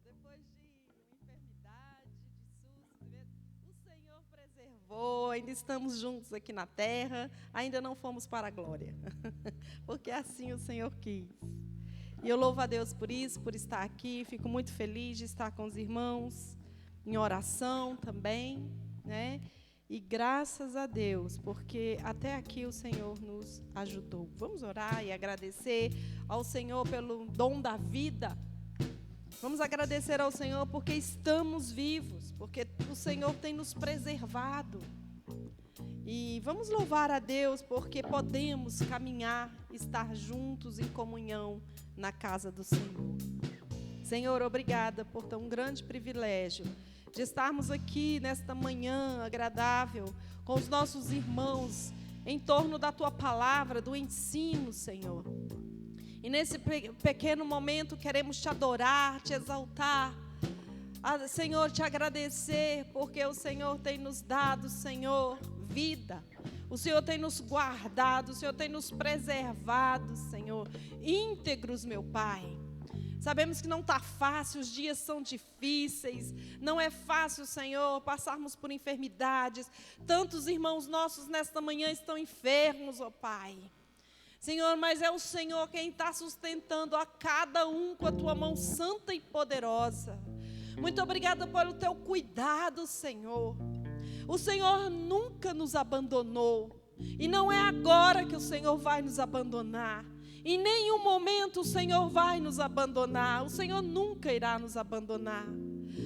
depois de enfermidade, de sustos, o Senhor preservou, ainda estamos juntos aqui na terra, ainda não fomos para a glória, porque assim o Senhor quis. E eu louvo a Deus por isso, por estar aqui, fico muito feliz de estar com os irmãos, em oração também, né? E graças a Deus, porque até aqui o Senhor nos ajudou. Vamos orar e agradecer ao Senhor pelo dom da vida. Vamos agradecer ao Senhor porque estamos vivos, porque o Senhor tem nos preservado. E vamos louvar a Deus porque podemos caminhar, estar juntos em comunhão na casa do Senhor. Senhor, obrigada por tão grande privilégio de estarmos aqui nesta manhã agradável com os nossos irmãos em torno da Tua palavra, do ensino, Senhor. E nesse pequeno momento queremos Te adorar, Te exaltar, Senhor, Te agradecer, porque o Senhor tem nos dado, Senhor, vida. O Senhor tem nos guardado, o Senhor tem nos preservado, Senhor, íntegros, meu Pai. Sabemos que não está fácil, os dias são difíceis, não é fácil, Senhor, passarmos por enfermidades. Tantos irmãos nossos nesta manhã estão enfermos, ó Pai. Senhor, mas é o Senhor quem está sustentando a cada um com a Tua mão santa e poderosa. Muito obrigada pelo Teu cuidado, Senhor. O Senhor nunca nos abandonou, e não é agora que o Senhor vai nos abandonar. Em nenhum momento o Senhor vai nos abandonar. O Senhor nunca irá nos abandonar.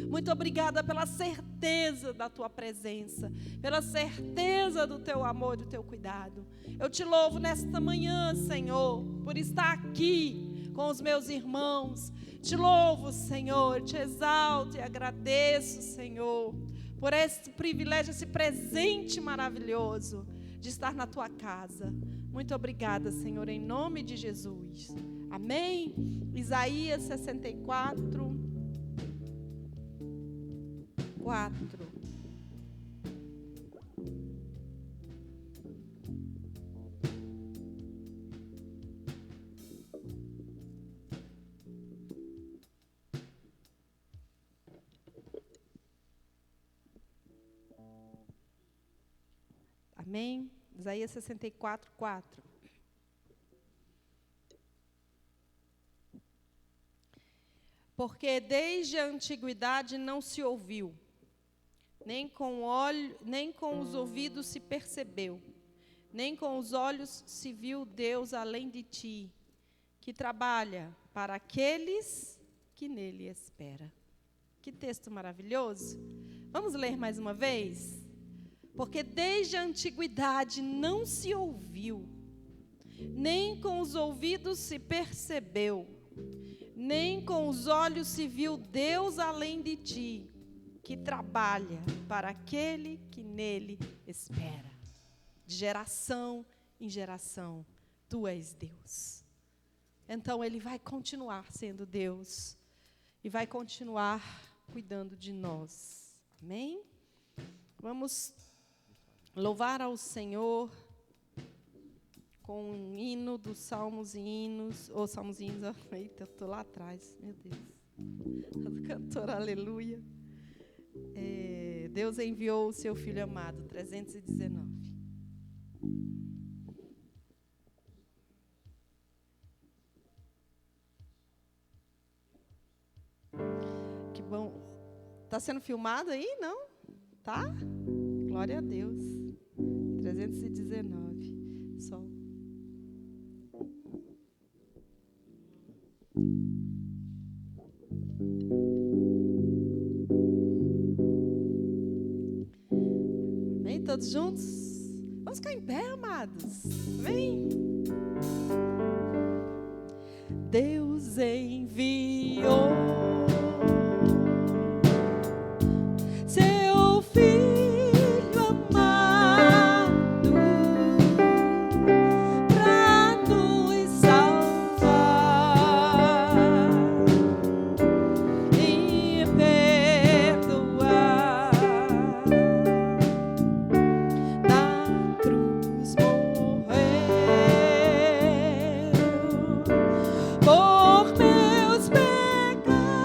Muito obrigada pela certeza da Tua presença, pela certeza do Teu amor e do Teu cuidado. Eu Te louvo nesta manhã, Senhor, por estar aqui com os meus irmãos. Te louvo, Senhor, Te exalto e agradeço, Senhor, por esse privilégio, esse presente maravilhoso de estar na Tua casa. Muito obrigada, Senhor, em nome de Jesus. Amém? Isaías 64, 4. Amém? Isaías 64, 4. Porque desde a antiguidade não se ouviu, nem com os ouvidos se percebeu, nem com os olhos se viu Deus além de ti, que trabalha para aqueles que nele esperam. Que texto maravilhoso! Vamos ler mais uma vez? Porque desde a antiguidade não se ouviu, nem com os ouvidos se percebeu, nem com os olhos se viu Deus além de ti, que trabalha para aquele que nele espera. De geração em geração, Tu és Deus. Então Ele vai continuar sendo Deus e vai continuar cuidando de nós. Amém? Vamos louvar ao Senhor com um hino dos Salmos e Hinos, ou Salmos e Hinos, eita, estou lá atrás, meu Deus, do cantor Aleluia. Deus enviou o seu Filho amado, 319. Que bom. Está sendo filmado aí, não? Tá? Glória a Deus. 319. Sol. Vem todos juntos? Vamos ficar em pé, amados. Vem. Deus enviou seu Filho por meus pecados.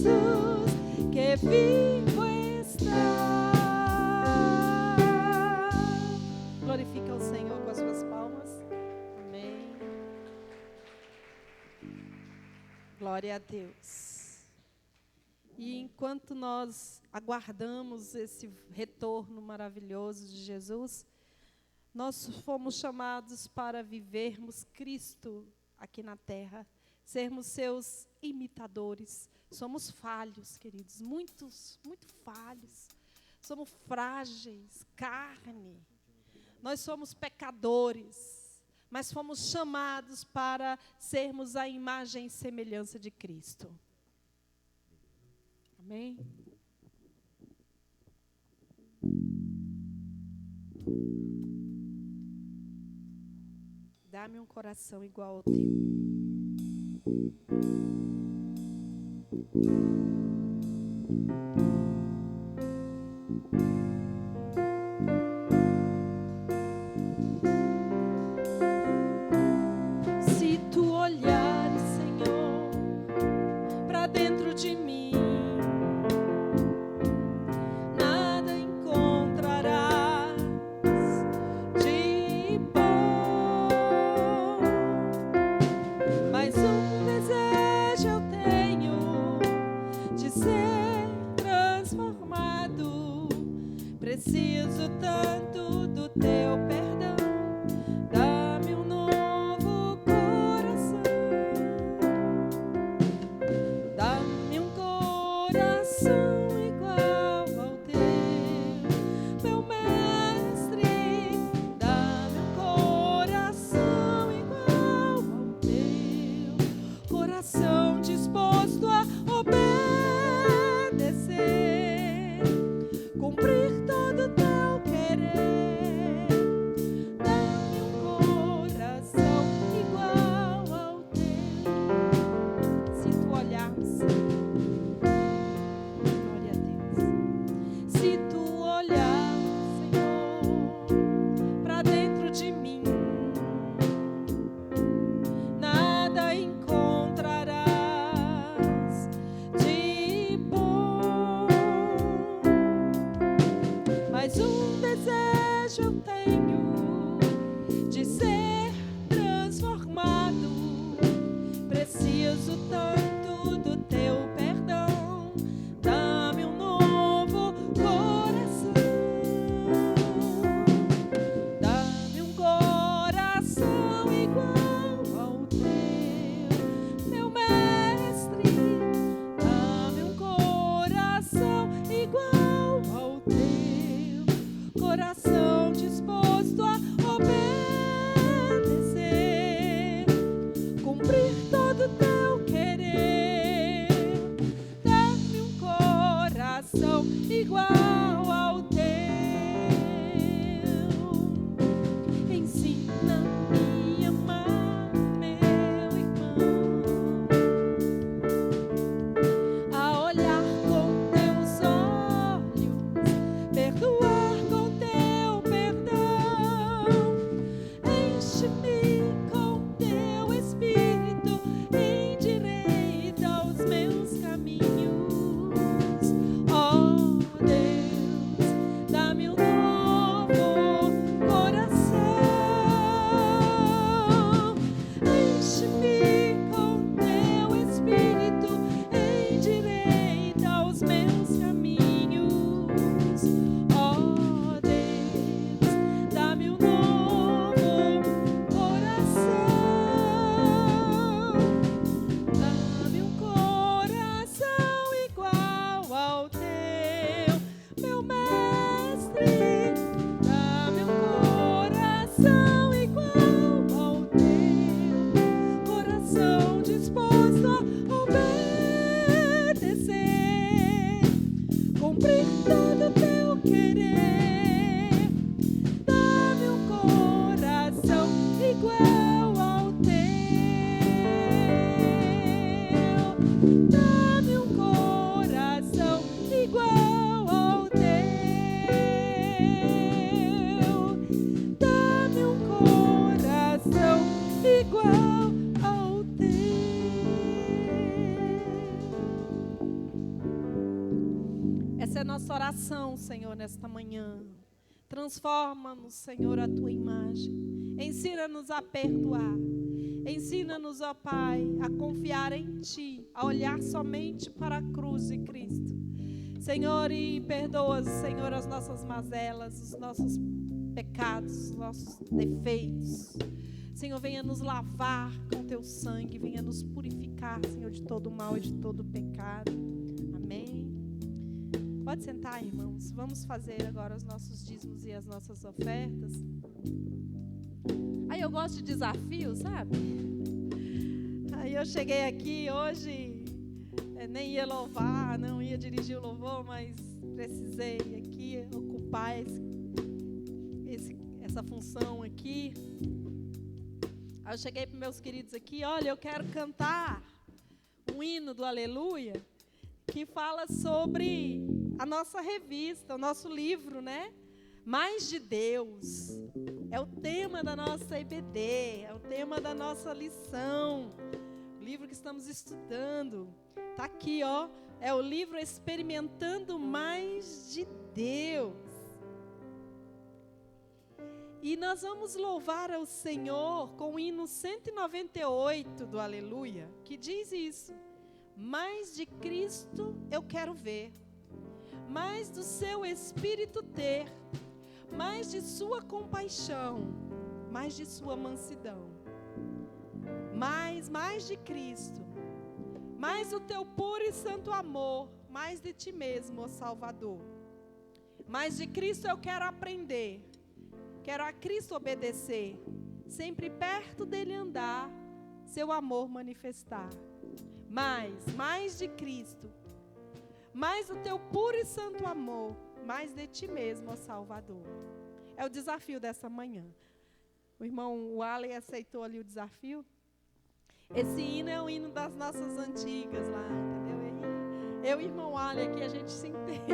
Jesus, que vivo está. Glorifica o Senhor com as suas palmas. Amém. Glória a Deus. E enquanto nós aguardamos esse retorno maravilhoso de Jesus, nós fomos chamados para vivermos Cristo aqui na terra, sermos seus imitadores. Somos falhos, queridos, muito falhos. Somos frágeis, carne. Nós somos pecadores, mas fomos chamados para sermos a imagem e semelhança de Cristo. Amém? Dá-me um coração igual ao teu. Se tu olhares, Senhor, para dentro de mim, nada encontrarás de bom, mas um desejo eu tenho de ser transformado. Preciso tanto do teu perdão. Dá-me um novo coração. Dá-me um coração igual ao teu, meu mestre. Dá-me um coração igual ao teu, coração disposto a obedecer, cumprir todo o teu querer. Dá-me um coração igual ao teu. Se tu olhares, glória a Deus. Se tu olhares, Senhor, para dentro de mim, nada encontrarás de bom, mas um desejo eu tenho de ser transformado. Preciso tanto do teu perdão. Dá-me um novo coração. Dá-me um coração igual ao teu, meu mestre. Dá-me um coração igual ao teu, coração disposto a obedecer, cumprir todo o teu querer. Dá-me um coração igual ao teu. Ensina-me a amar meu irmão, a olhar com teus olhos, perdoar com teu perdão. Enche-me com teu Espírito, endireita os meus caminhos. Ó Deus, Essa é a nossa oração, Senhor, nesta manhã. Transforma-nos, Senhor, a tua imagem. Ensina-nos a perdoar. Ensina-nos, ó Pai, a confiar em Ti, a olhar somente para a cruz de Cristo. Senhor, e perdoa, Senhor, as nossas mazelas, os nossos pecados, os nossos defeitos. Senhor, venha nos lavar com Teu sangue, venha nos purificar, Senhor, de todo mal e de todo pecado. Amém. Pode sentar, irmãos. Vamos fazer agora os nossos dízimos e as nossas ofertas. Aí eu gosto de desafio, sabe? Aí eu cheguei aqui hoje, nem ia louvar, não ia dirigir o louvor, mas precisei aqui ocupar essa função aqui. Aí eu cheguei para meus queridos aqui, olha, eu quero cantar um hino do Aleluia, que fala sobre a nossa revista, o nosso livro, né? Mais de Deus. É o tema da nossa EBD, é o tema da nossa lição. O livro que estamos estudando. Está aqui, ó. É o livro Experimentando Mais de Deus. E nós vamos louvar ao Senhor com o hino 198 do Aleluia, que diz isso. Mais de Cristo eu quero ver, mais do seu Espírito ter, mais de sua compaixão, mais de sua mansidão. Mais de Cristo, mais do teu puro e santo amor, mais de ti mesmo, ó Salvador. Mais de Cristo eu quero aprender, quero a Cristo obedecer, sempre perto dele andar, seu amor manifestar. Mais de Cristo, mais do teu puro e santo amor, mais de ti mesmo, ó Salvador. É o desafio dessa manhã. O irmão Wally aceitou ali o desafio. Esse hino é o hino das nossas antigas lá, entendeu? Eu e o irmão Wally aqui, a gente se entende.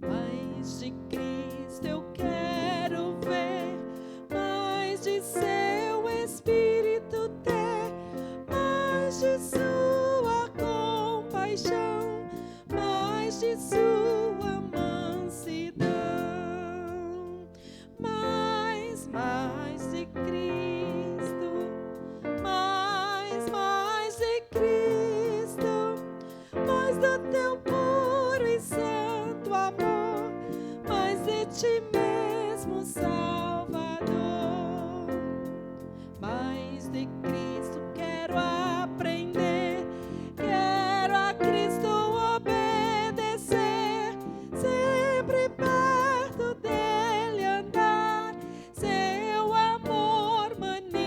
Mais de Cristo eu quero ver, mais de seu Espírito ter, mais de sua compaixão, mais de sua mansidão. Mais de Cristo, mais de Cristo, mais do teu puro e santo amor, mais de ti mesmo, Salvador. Mais de Cristo quero aprender, quero a Cristo obedecer, sempre perto dele andar, seu amor manifestar.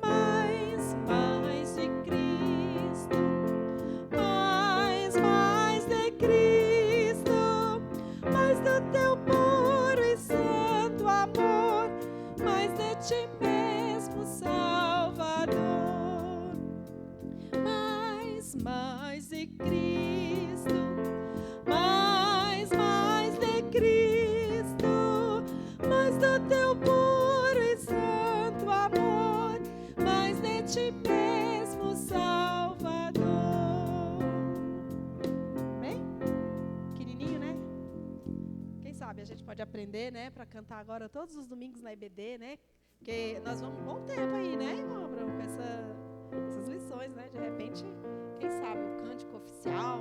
Mais de Cristo, mais de Cristo, mais do teu puro e santo amor, mais de ti mesmo, Salvador. Mais de Cristo, mais de Cristo, mais do teu puro e santo amor, mais de ti mesmo, Salvador. Amém? Pequenininho, né? Quem sabe a gente pode aprender, né? Para cantar agora todos os domingos na EBD, né? Porque nós vamos um bom tempo aí, né, irmão Abraão, com essas lições, né? De repente, quem sabe o cântico oficial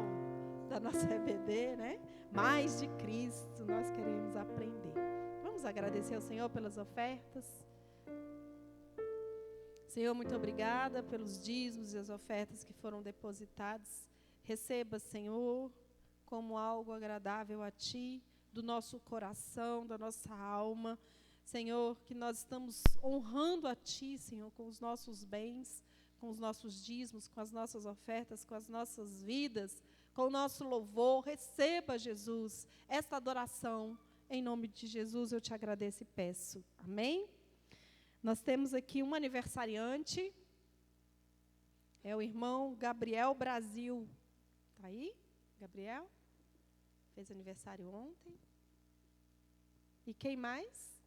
da nossa EBD, né? Mais de Cristo nós queremos aprender. Vamos agradecer ao Senhor pelas ofertas. Senhor, muito obrigada pelos dízimos e as ofertas que foram depositados. Receba, Senhor, como algo agradável a Ti, do nosso coração, da nossa alma. Senhor, que nós estamos honrando a Ti, Senhor, com os nossos bens, com os nossos dízimos, com as nossas ofertas, com as nossas vidas, com o nosso louvor. Receba, Jesus, esta adoração. Em nome de Jesus, eu te agradeço e peço. Amém? Nós temos aqui um aniversariante. É o irmão Gabriel Brasil. Está aí? Gabriel? Fez aniversário ontem. E quem mais?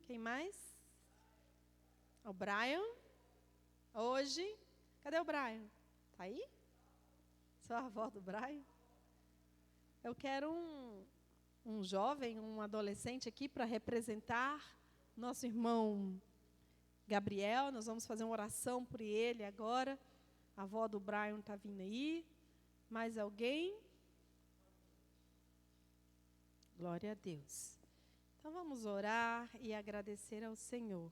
Quem mais? O Brian. Hoje. Cadê o Brian? Está aí? Sou a avó do Brian. Eu quero um jovem, um adolescente aqui para representar nosso irmão Gabriel. Nós vamos fazer uma oração por ele agora. A avó do Brian está vindo aí. Mais alguém? Glória a Deus. Então vamos orar e agradecer ao Senhor.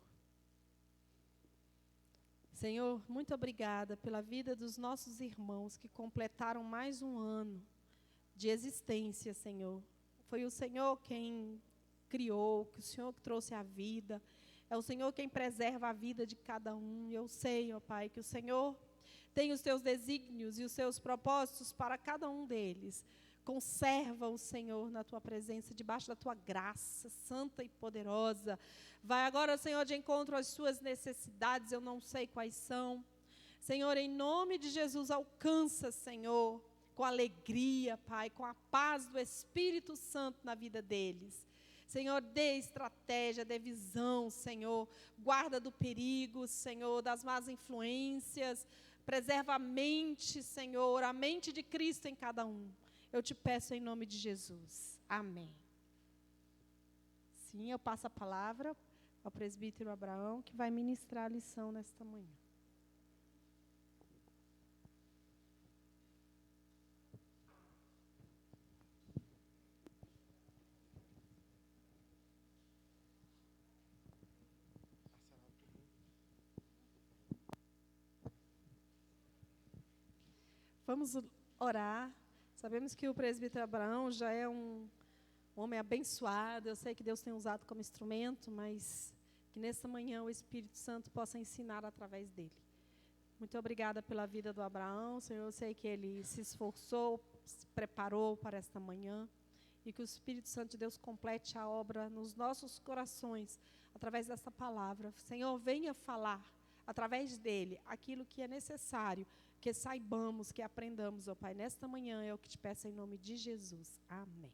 Senhor, muito obrigada pela vida dos nossos irmãos que completaram mais um ano de existência, Senhor. Foi o Senhor quem criou, que o Senhor que trouxe a vida. É o Senhor quem preserva a vida de cada um. Eu sei, ó Pai, que o Senhor tem os teus desígnios e os seus propósitos para cada um deles. Conserva o Senhor na tua presença, debaixo da tua graça santa e poderosa. Vai agora, Senhor, de encontro às suas necessidades, eu não sei quais são. Senhor, em nome de Jesus, alcança, Senhor, com alegria, Pai, com a paz do Espírito Santo na vida deles. Senhor, dê estratégia, dê visão, Senhor. Guarda do perigo, Senhor, das más influências. Preserva a mente, Senhor, a mente de Cristo em cada um. Eu te peço em nome de Jesus. Amém. Sim, eu passo a palavra ao presbítero Abraão, que vai ministrar a lição nesta manhã. Vamos orar. Sabemos que o presbítero Abraão já é um homem abençoado. Eu sei que Deus tem usado como instrumento, mas que nesta manhã o Espírito Santo possa ensinar através dele. Muito obrigada pela vida do Abraão. Senhor, eu sei que ele se esforçou, se preparou para esta manhã. E que o Espírito Santo de Deus complete a obra nos nossos corações, através desta palavra. Senhor, venha falar, através dele, aquilo que é necessário, que saibamos, que aprendamos, ó Pai. Nesta manhã é o que te peço em nome de Jesus. Amém.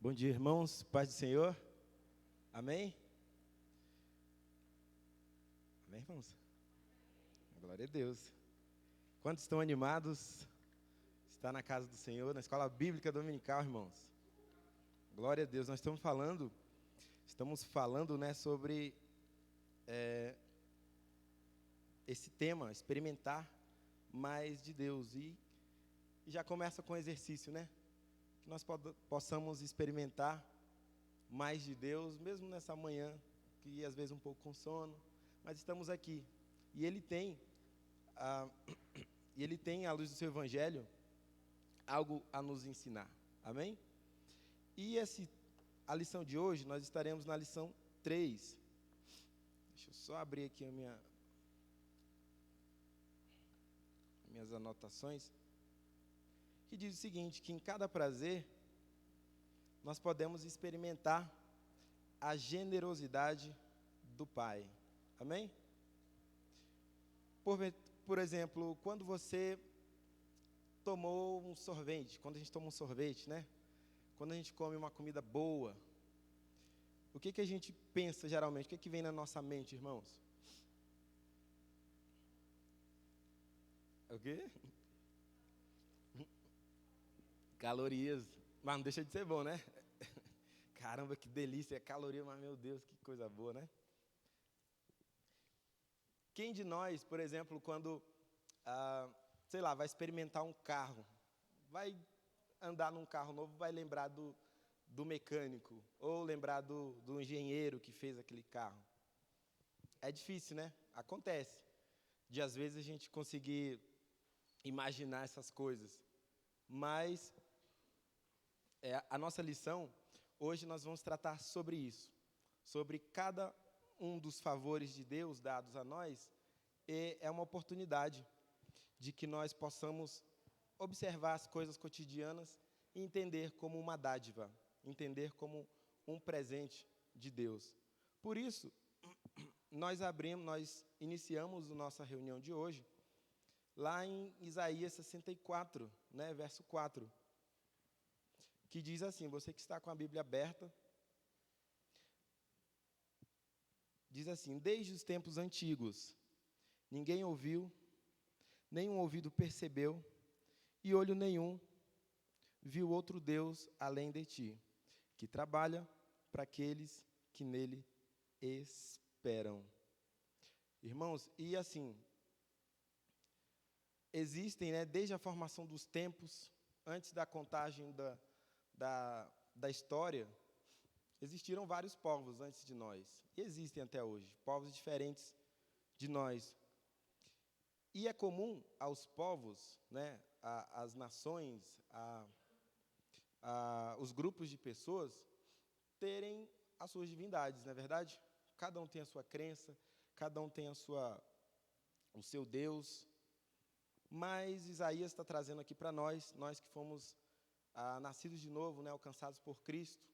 Bom dia, irmãos. Paz do Senhor. Amém? Amém, irmãos? Glória a Deus. Quantos estão animados? Está na casa do Senhor, na escola bíblica dominical, irmãos. Glória a Deus. Nós estamos falando, né, sobre esse tema, experimentar mais de Deus. E já começa com o exercício, né? Que nós possamos experimentar mais de Deus, mesmo nessa manhã, que às vezes um pouco com sono, mas estamos aqui. E Ele tem, à luz do seu Evangelho, algo a nos ensinar. Amém? E a lição de hoje, nós estaremos na lição 3. Deixa eu só abrir aqui minhas anotações. Que diz o seguinte, que em cada prazer, nós podemos experimentar a generosidade do Pai. Amém? Por exemplo, quando você tomou um sorvete, quando a gente toma um sorvete, né? Quando a gente come uma comida boa, o que a gente pensa geralmente? O que vem na nossa mente, irmãos? O quê? Calorias. Mas não deixa de ser bom, né? Caramba, que delícia, caloria, mas meu Deus, que coisa boa, né? Quem de nós, por exemplo, quando, vai experimentar um carro, vai andar num carro novo, vai lembrar do mecânico, ou lembrar do engenheiro que fez aquele carro? É difícil, né? Acontece. De às vezes a gente conseguir imaginar essas coisas. Mas a nossa lição, hoje nós vamos tratar sobre isso. Sobre cada um dos favores de Deus dados a nós, é uma oportunidade de que nós possamos observar as coisas cotidianas e entender como uma dádiva, entender como um presente de Deus. Por isso, nós iniciamos a nossa reunião de hoje lá em Isaías 64, né, verso 4, que diz assim, você que está com a Bíblia aberta, diz assim, desde os tempos antigos, ninguém ouviu, nenhum ouvido percebeu, e olho nenhum viu outro Deus além de ti, que trabalha para aqueles que nele esperam. Irmãos, e assim, existem, né, desde a formação dos tempos, antes da contagem da história, existiram vários povos antes de nós, e existem até hoje, povos diferentes de nós. E é comum aos povos, né, às nações, os grupos de pessoas, terem as suas divindades, não é verdade? Cada um tem a sua crença, cada um tem o seu Deus, mas Isaías está trazendo aqui para nós que fomos nascidos de novo, né, alcançados por Cristo,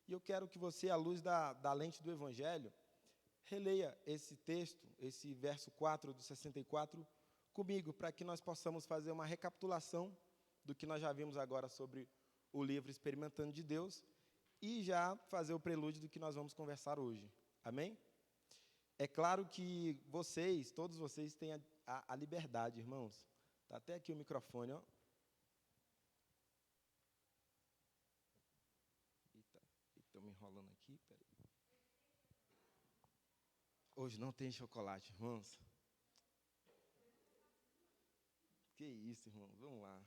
e eu quero que você, à luz da lente do Evangelho, releia esse texto, esse verso 4 do 64, comigo, para que nós possamos fazer uma recapitulação do que nós já vimos agora sobre o livro Experimentando de Deus, e já fazer o prelúdio do que nós vamos conversar hoje. Amém? É claro que todos vocês têm a liberdade, irmãos. Está até aqui o microfone, ó. Estou me enrolando aqui, peraí. Hoje não tem chocolate, irmãos. Que isso, irmãos, vamos lá.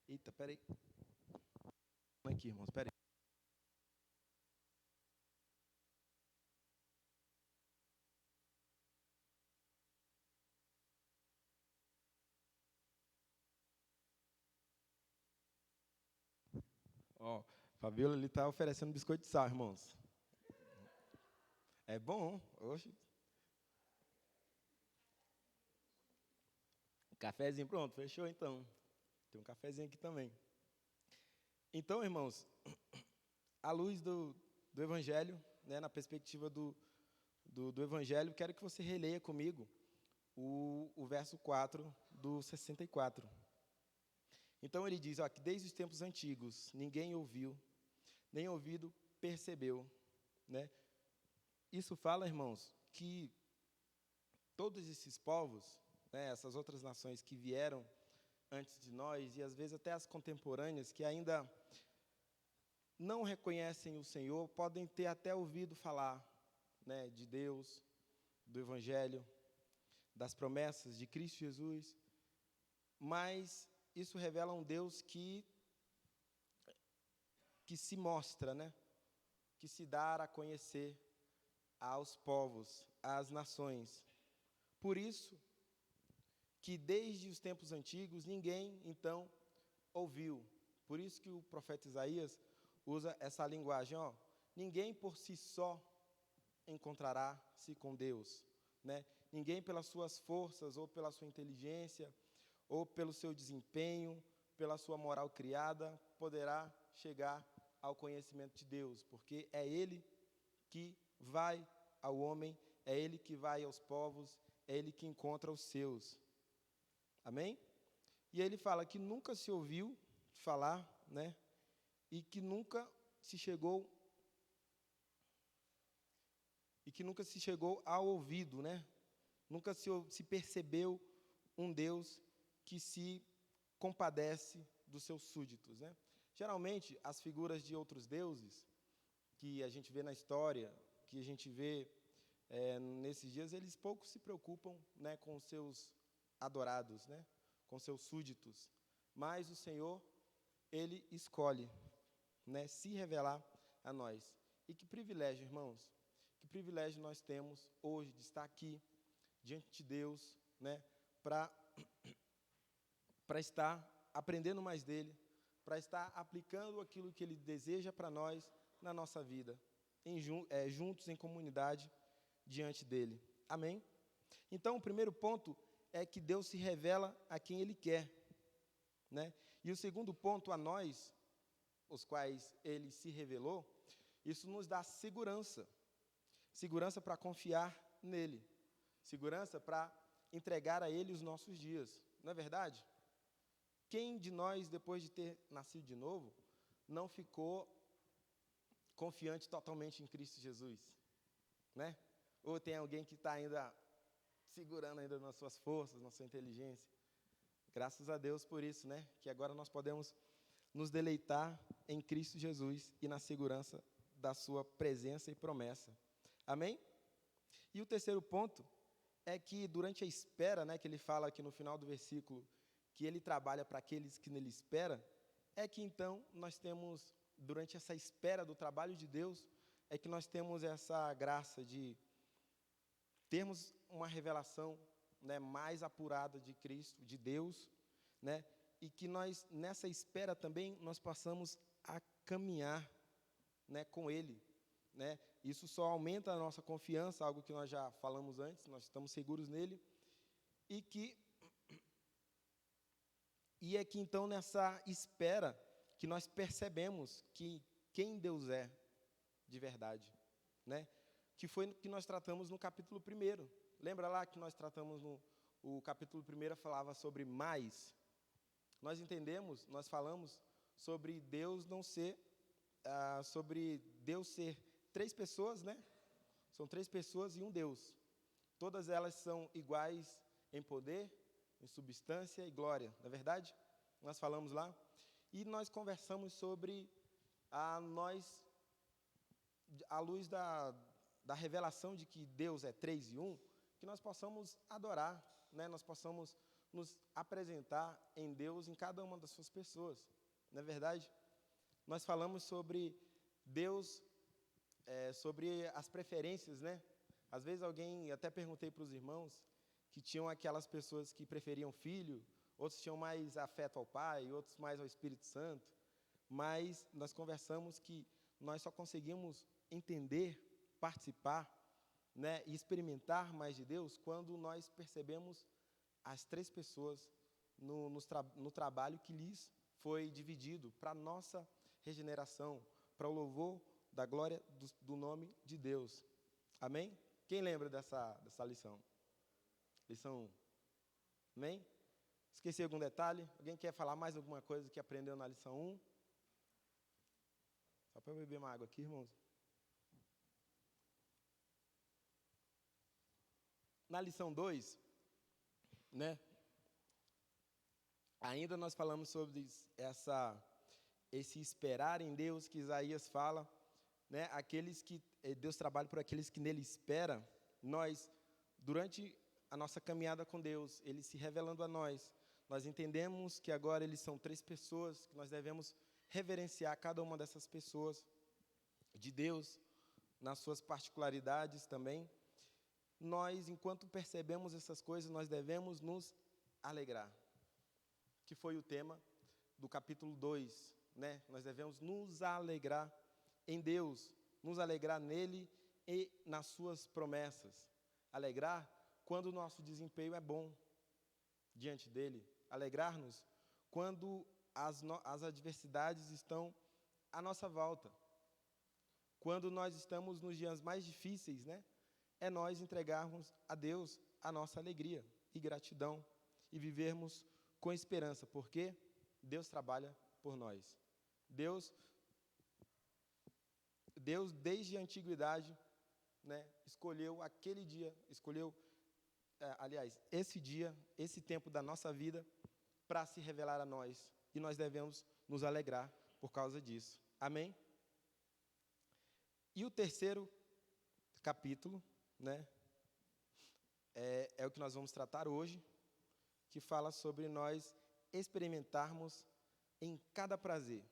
Eita, peraí. Aqui, irmãos, peraí. Ó, Fabiola ali está oferecendo biscoito de sal, irmãos. É bom, hoje. Cafezinho, pronto, fechou então. Tem um cafezinho aqui também. Então, irmãos, à luz do Evangelho, né, na perspectiva do Evangelho, quero que você releia comigo o verso 4 do 64. Então ele diz, ó, que desde os tempos antigos ninguém ouviu, nem ouvido percebeu, né? Isso fala, irmãos, que todos esses povos, né, essas outras nações que vieram antes de nós, e às vezes até as contemporâneas, que ainda não reconhecem o Senhor, podem ter até ouvido falar, né, de Deus, do Evangelho, das promessas de Cristo Jesus, mas isso revela um Deus que se mostra, né, que se dá a conhecer aos povos, às nações. Por isso que desde os tempos antigos ninguém, então, ouviu. Por isso que o profeta Isaías usa essa linguagem, ó, ninguém por si só encontrará-se com Deus, né? Ninguém pelas suas forças, ou pela sua inteligência, ou pelo seu desempenho, pela sua moral criada, poderá chegar ao conhecimento de Deus, porque é Ele que vai ao homem, é Ele que vai aos povos, é Ele que encontra os seus. Amém? E ele fala que nunca se ouviu falar, né? E que nunca se chegou ao ouvido, né? Nunca se percebeu um Deus que se compadece dos seus súditos, né? Geralmente, as figuras de outros deuses que a gente vê na história, que a gente vê nesses dias, eles pouco se preocupam, né, com os seus adorados, né, com seus súditos. Mas o Senhor, Ele escolhe, né, se revelar a nós. E que privilégio, irmãos, que privilégio nós temos hoje de estar aqui diante de Deus, né, para estar aprendendo mais dEle, para estar aplicando aquilo que Ele deseja para nós na nossa vida, juntos em comunidade diante dEle. Amém? Então, o primeiro ponto é que Deus se revela a quem Ele quer, né? E o segundo ponto, a nós, os quais Ele se revelou, isso nos dá segurança. segurança para confiar nele, segurança para entregar a ele os nossos dias. Não é verdade? Quem de nós, depois de ter nascido de novo, não ficou confiante totalmente em Cristo Jesus? Né? Ou tem alguém que está ainda segurando ainda nas suas forças, na sua inteligência? Graças a Deus por isso, né? Que agora nós podemos nos deleitar em Cristo Jesus e na segurança da sua presença e promessa. Amém? E o terceiro ponto é que durante a espera, né, que ele fala aqui no final do versículo, que ele trabalha para aqueles que nele esperam, é que então nós temos, durante essa espera do trabalho de Deus, é que nós temos essa graça de termos uma revelação, né, mais apurada de Cristo, de Deus, né, e que nós, nessa espera também, nós passamos a caminhar, né, com Ele. Né? Isso só aumenta a nossa confiança, algo que nós já falamos antes, nós estamos seguros nele, e é que então nessa espera que nós percebemos que quem Deus é de verdade, né? Que foi o que nós tratamos no capítulo 1. Lembra lá que nós tratamos o capítulo 1 falava sobre mais? Nós entendemos, nós falamos sobre Deus não ser, sobre Deus ser 3 pessoas, né? São 3 pessoas e um Deus. Todas elas são iguais em poder, em substância e glória, não é verdade? Nós falamos lá. E nós conversamos sobre à luz da revelação de que Deus é 3 e 1, que nós possamos adorar, né? Nós possamos nos apresentar em Deus em cada uma das suas pessoas, não é verdade? Nós falamos sobre Deus, sobre as preferências, né? Às vezes até perguntei para os irmãos, que tinham aquelas pessoas que preferiam filho, outros tinham mais afeto ao Pai, outros mais ao Espírito Santo, mas nós conversamos que nós só conseguimos entender, participar, né, e experimentar mais de Deus quando nós percebemos as 3 pessoas no trabalho que lhes foi dividido para a nossa regeneração, para o louvor da glória do nome de Deus. Amém? Quem lembra dessa lição? Lição 1. Amém? Esqueci algum detalhe? Alguém quer falar mais alguma coisa que aprendeu na lição 1? Só para eu beber uma água aqui, irmãos. Na lição 2, né? Ainda nós falamos sobre esse esperar em Deus que Isaías fala, né? Aqueles que Deus trabalha por aqueles que nele esperam. Nós, durante a nossa caminhada com Deus, Ele se revelando a nós entendemos que agora eles são 3 pessoas, que nós devemos reverenciar cada uma dessas pessoas de Deus, nas suas particularidades também. Nós, enquanto percebemos essas coisas, nós devemos nos alegrar, que foi o tema do capítulo 2, né? Nós devemos nos alegrar em Deus, nos alegrar nele e nas suas promessas. Alegrar quando o nosso desempenho é bom diante dele. Alegrar-nos quando as adversidades estão à nossa volta. Quando nós estamos nos dias mais difíceis, né? É nós entregarmos a Deus a nossa alegria e gratidão e vivermos com esperança, porque Deus trabalha por nós. Deus desde a antiguidade, né, escolheu aquele dia, esse dia, esse tempo da nossa vida para se revelar a nós, e nós devemos nos alegrar por causa disso. Amém? E o terceiro capítulo, né, é o que nós vamos tratar hoje, que fala sobre nós experimentarmos em cada prazer.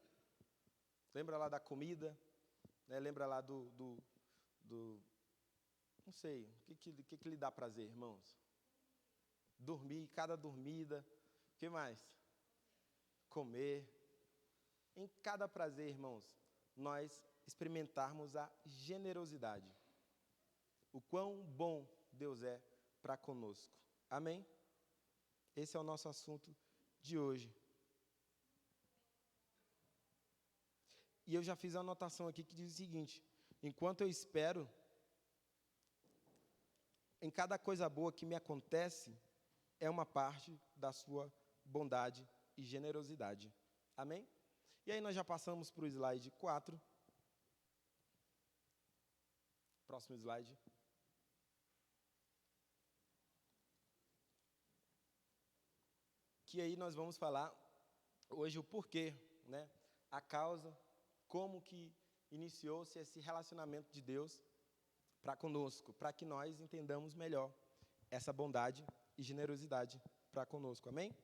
Lembra lá da comida, né? Lembra lá não sei, o que lhe dá prazer, irmãos? Dormir, cada dormida, o que mais? Comer. Em cada prazer, irmãos, nós experimentarmos a generosidade. O quão bom Deus é para conosco. Amém? Esse é o nosso assunto de hoje. E eu já fiz a anotação aqui que diz o seguinte: enquanto eu espero, em cada coisa boa que me acontece é uma parte da sua bondade e generosidade. Amém? E aí nós já passamos para o slide 4. Próximo slide. Que aí nós vamos falar hoje o porquê, né? A causa, como que iniciou-se esse relacionamento de Deus para conosco, para que nós entendamos melhor essa bondade e generosidade para conosco. Amém?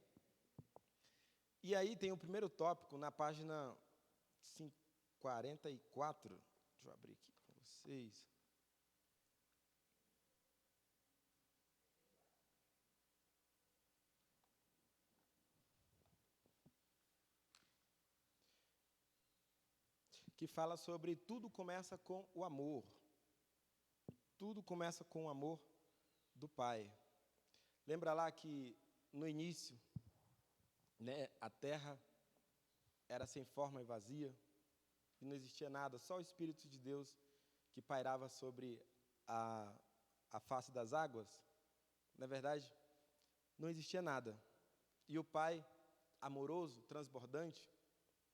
E aí tem o primeiro tópico na página 44. Deixa eu abrir aqui com vocês. Que fala sobre tudo começa com o amor. Tudo começa com o amor do Pai. Lembra lá que no início, né, a terra era sem forma e vazia, e não existia nada, só o Espírito de Deus que pairava sobre a face das águas. Na verdade, não existia nada. E o Pai, amoroso, transbordante,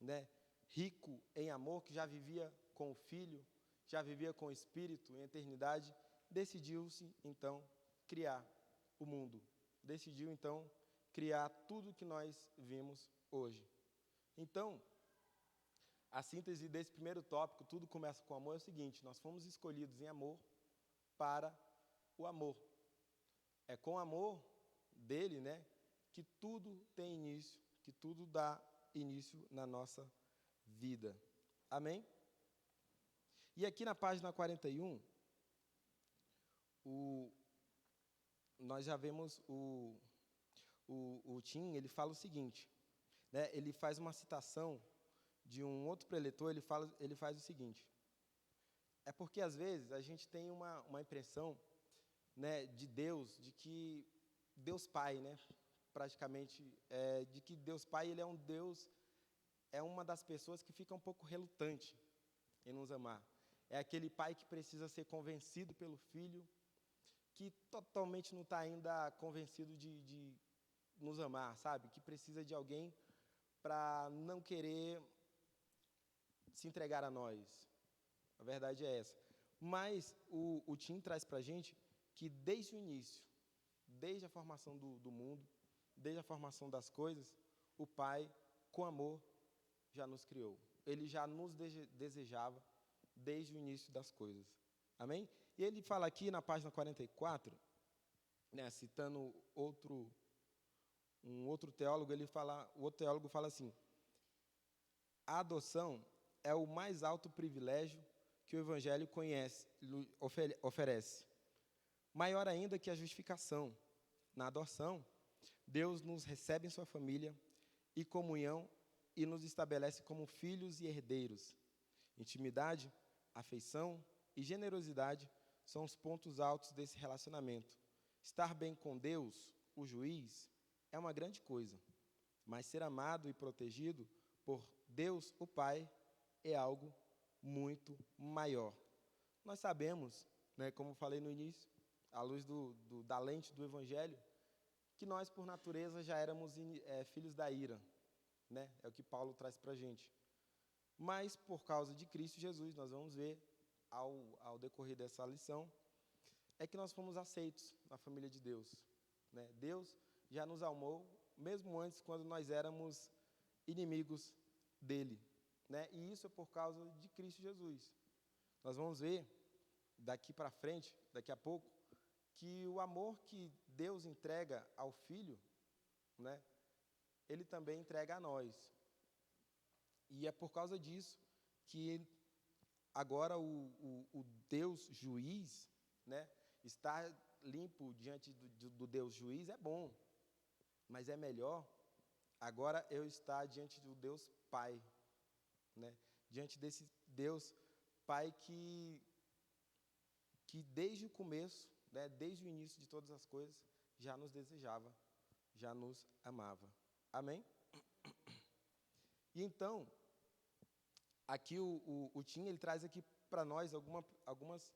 né, rico em amor, que já vivia com o Filho, já vivia com o Espírito em eternidade, decidiu-se, então, criar o mundo. Decidiu, então, criar tudo que nós vimos hoje. Então, a síntese desse primeiro tópico, tudo começa com amor, é o seguinte: nós fomos escolhidos em amor para o amor. É com o amor dele, né, que tudo tem início, que tudo dá início na nossa vida. Amém? E aqui na página 41, nós já vemos o Tim, ele fala o seguinte, né, ele faz uma citação de um outro preletor, ele faz o seguinte: é porque às vezes a gente tem uma impressão, né, de Deus, de que Deus Pai, né, praticamente, de que Deus Pai, ele é um Deus, é uma das pessoas que fica um pouco relutante em nos amar. É aquele pai que precisa ser convencido pelo filho, que totalmente não está ainda convencido de nos amar, sabe? Que precisa de alguém para não querer se entregar a nós. A verdade é essa. Mas o Tim traz para a gente que desde o início, desde a formação do mundo, desde a formação das coisas, o Pai, com amor, já nos criou. Ele já nos desejava desde o início das coisas. Amém? E ele fala aqui na página 44, né, citando um outro teólogo, o outro teólogo fala assim: a adoção é o mais alto privilégio que o Evangelho oferece. Maior ainda que a justificação. Na adoção, Deus nos recebe em sua família e comunhão e nos estabelece como filhos e herdeiros. Intimidade, afeição e generosidade são os pontos altos desse relacionamento. Estar bem com Deus, o juiz, é uma grande coisa, mas ser amado e protegido por Deus, o Pai, é algo muito maior. Nós sabemos, né, como falei no início, à luz da lente do Evangelho, que nós, por natureza, já éramos filhos da ira, né? É o que Paulo traz para a gente. Mas, por causa de Cristo Jesus, nós vamos ver, ao decorrer dessa lição, é que nós fomos aceitos na família de Deus, né? Deus já nos amou, mesmo antes, quando nós éramos inimigos dele, né? E isso é por causa de Cristo Jesus. Nós vamos ver, daqui para frente, daqui a pouco, que o amor que Deus entrega ao Filho, né, ele também entrega a nós. E é por causa disso que agora o Deus juiz, né, estar limpo diante do Deus juiz é bom, mas é melhor agora eu estar diante do Deus Pai, né, diante desse Deus Pai que desde o começo, né, desde o início de todas as coisas, já nos desejava, já nos amava. Amém? E então, aqui o Tim, ele traz aqui para nós algumas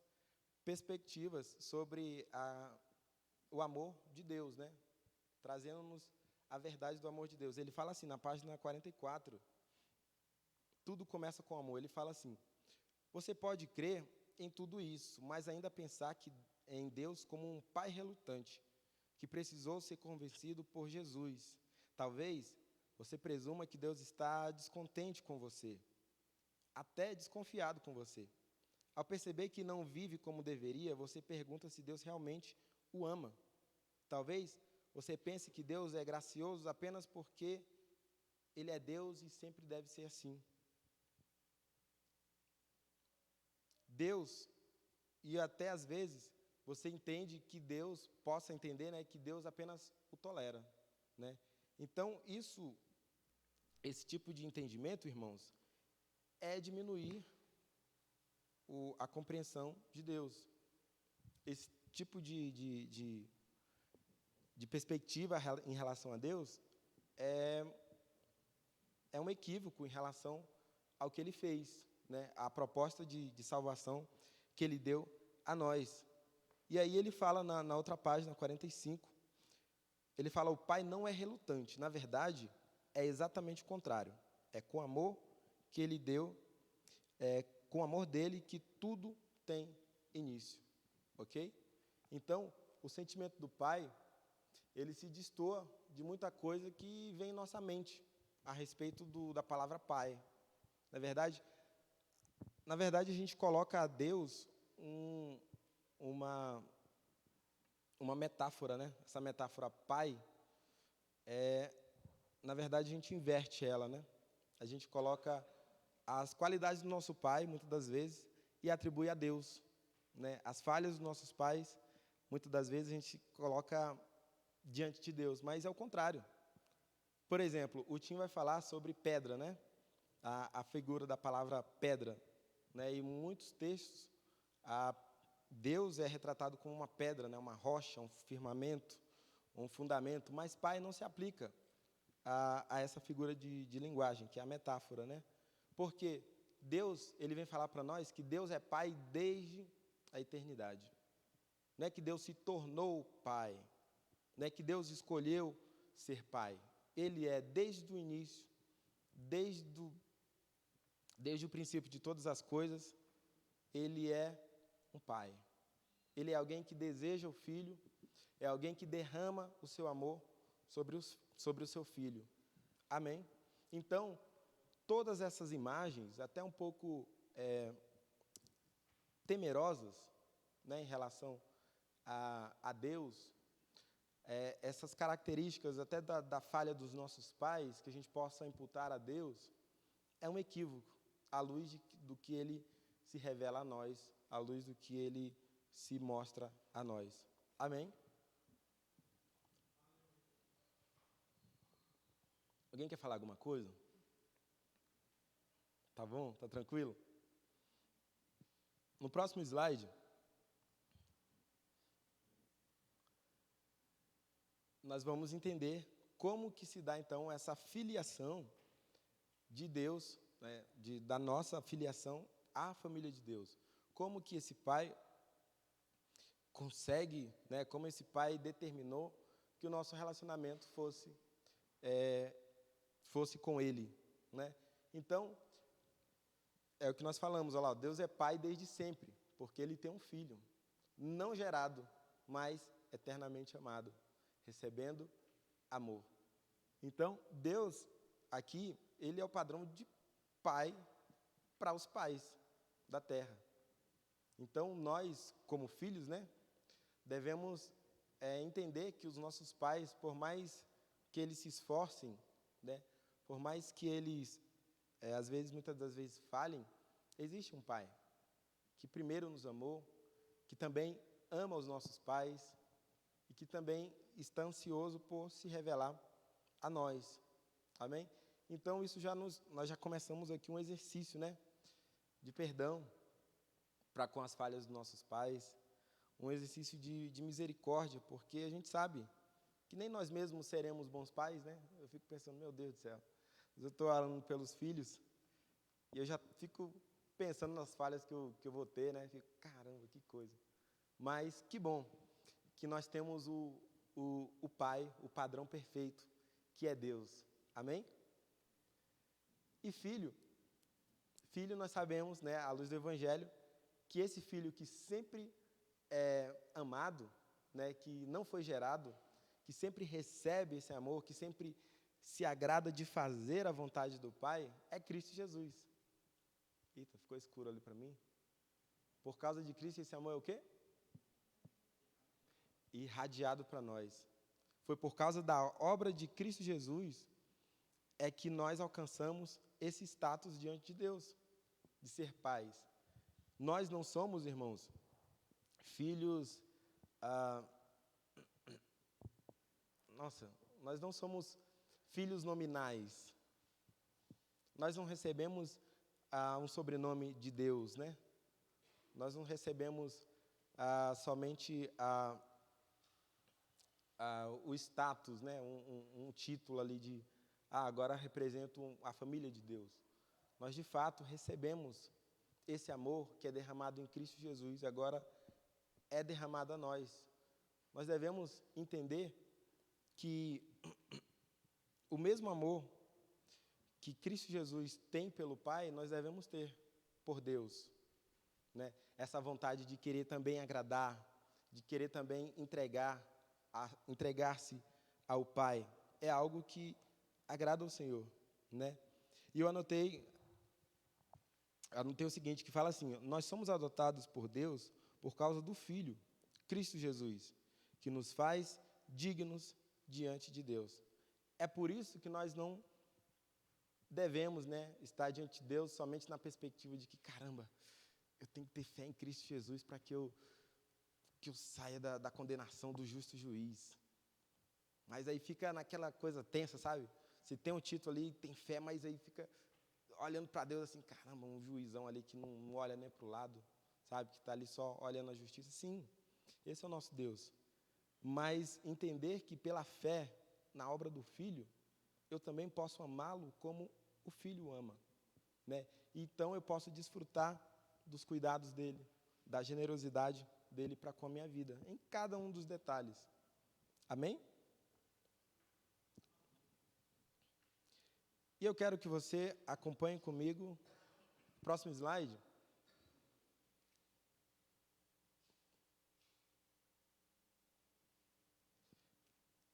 perspectivas sobre o amor de Deus, né? Trazendo-nos a verdade do amor de Deus. Ele fala assim, na página 44, tudo começa com amor. Ele fala assim, você pode crer em tudo isso, mas ainda pensar em Deus como um pai relutante, que precisou ser convencido por Jesus. Talvez você presuma que Deus está descontente com você, até desconfiado com você. Ao perceber que não vive como deveria, você pergunta se Deus realmente o ama. Talvez você pense que Deus é gracioso apenas porque Ele é Deus e sempre deve ser assim. Deus, e até às vezes você entende que Deus, possa entender, né, que Deus apenas o tolera, né? Então, esse tipo de entendimento, irmãos, é diminuir a compreensão de Deus. Esse tipo de perspectiva em relação a Deus é um equívoco em relação ao que Ele fez, né? A proposta de salvação que Ele deu a nós. E aí ele fala na outra página, 45, ele fala, o Pai não é relutante. Na verdade, é exatamente o contrário. É com amor que Ele deu, com o amor dEle que tudo tem início. Ok? Então, o sentimento do Pai, ele se destoa de muita coisa que vem em nossa mente a respeito da palavra Pai. Na verdade, a gente coloca a Deus uma metáfora, né? Essa metáfora Pai, na verdade, a gente inverte ela, né? A gente coloca as qualidades do nosso pai, muitas das vezes, e atribui a Deus, né? As falhas dos nossos pais, muitas das vezes, a gente coloca diante de Deus, mas é o contrário. Por exemplo, o Tim vai falar sobre pedra, né? A figura da palavra pedra, né? E em muitos textos, Deus é retratado como uma pedra, né? Uma rocha, um firmamento, um fundamento, mas pai não se aplica a essa figura de linguagem, que é a metáfora, né? Porque Deus, ele vem falar para nós que Deus é pai desde a eternidade. Não é que Deus se tornou pai, não é que Deus escolheu ser pai. Ele é desde o início, desde o princípio de todas as coisas, ele é um pai. Ele é alguém que deseja o filho, é alguém que derrama o seu amor sobre o seu filho. Amém? Então, todas essas imagens, até um pouco temerosas, né, em relação a Deus, essas características até da falha dos nossos pais, que a gente possa imputar a Deus, é um equívoco, à luz do que Ele se revela a nós, à luz do que Ele se mostra a nós. Amém? Alguém quer falar alguma coisa? Tá bom? Tá tranquilo? No próximo slide, nós vamos entender como que se dá, então, essa filiação de Deus, né, da nossa filiação à família de Deus. Como que esse pai consegue, né, como esse pai determinou que o nosso relacionamento fosse com ele, né? Então, é o que nós falamos, olha lá, Deus é pai desde sempre, porque ele tem um filho, não gerado, mas eternamente amado, recebendo amor. Então, Deus, aqui, ele é o padrão de pai para os pais da terra. Então, nós, como filhos, né, devemos entender que os nossos pais, por mais que eles se esforcem, né, por mais que eles, muitas das vezes, falhem, existe um pai que primeiro nos amou, que também ama os nossos pais e que também está ansioso por se revelar a nós. Amém? Então, nós já começamos aqui um exercício, né, de perdão para com as falhas dos nossos pais, um exercício de misericórdia, porque a gente sabe que nem nós mesmos seremos bons pais, né? Eu fico pensando, meu Deus do céu, eu estou orando pelos filhos e eu já fico pensando nas falhas que eu vou ter, né? Fico, caramba, que coisa. Mas que bom que nós temos o Pai, o padrão perfeito, que é Deus. Amém? E filho nós sabemos, né, à luz do Evangelho, que esse filho que sempre é amado, né, que não foi gerado, que sempre recebe esse amor, que sempre se agrada de fazer a vontade do Pai, é Cristo Jesus. Eita, ficou escuro ali para mim. Por causa de Cristo, esse amor é o quê? Irradiado para nós. Foi por causa da obra de Cristo Jesus é que nós alcançamos esse status diante de Deus, de ser pais. Nós não somos, irmãos, filhos... nós não somos filhos nominais. Nós não recebemos um sobrenome de Deus, né? Nós não recebemos somente o status, né? Um título ali de, agora represento a família de Deus. Nós, de fato, recebemos esse amor que é derramado em Cristo Jesus, agora é derramado a nós. Nós devemos entender que o mesmo amor que Cristo Jesus tem pelo Pai, nós devemos ter por Deus, né? Essa vontade de querer também agradar, de querer também entregar-se ao Pai, é algo que agrada ao Senhor, né? E eu anotei o seguinte, que fala assim: nós somos adotados por Deus por causa do Filho, Cristo Jesus, que nos faz dignos diante de Deus. É por isso que nós não devemos, né, estar diante de Deus somente na perspectiva de que, caramba, eu tenho que ter fé em Cristo Jesus para que eu saia da condenação do justo juiz. Mas aí fica naquela coisa tensa, sabe? Você tem um título ali, tem fé, mas aí fica olhando para Deus assim, caramba, um juizão ali que não olha nem para o lado, sabe? Que está ali só olhando a justiça. Sim, esse é o nosso Deus. Mas entender que pela fé na obra do Filho, eu também posso amá-lo como o Filho ama, né? Então eu posso desfrutar dos cuidados dele, da generosidade dele para com a minha vida, em cada um dos detalhes. Amém? E eu quero que você acompanhe comigo. Próximo slide.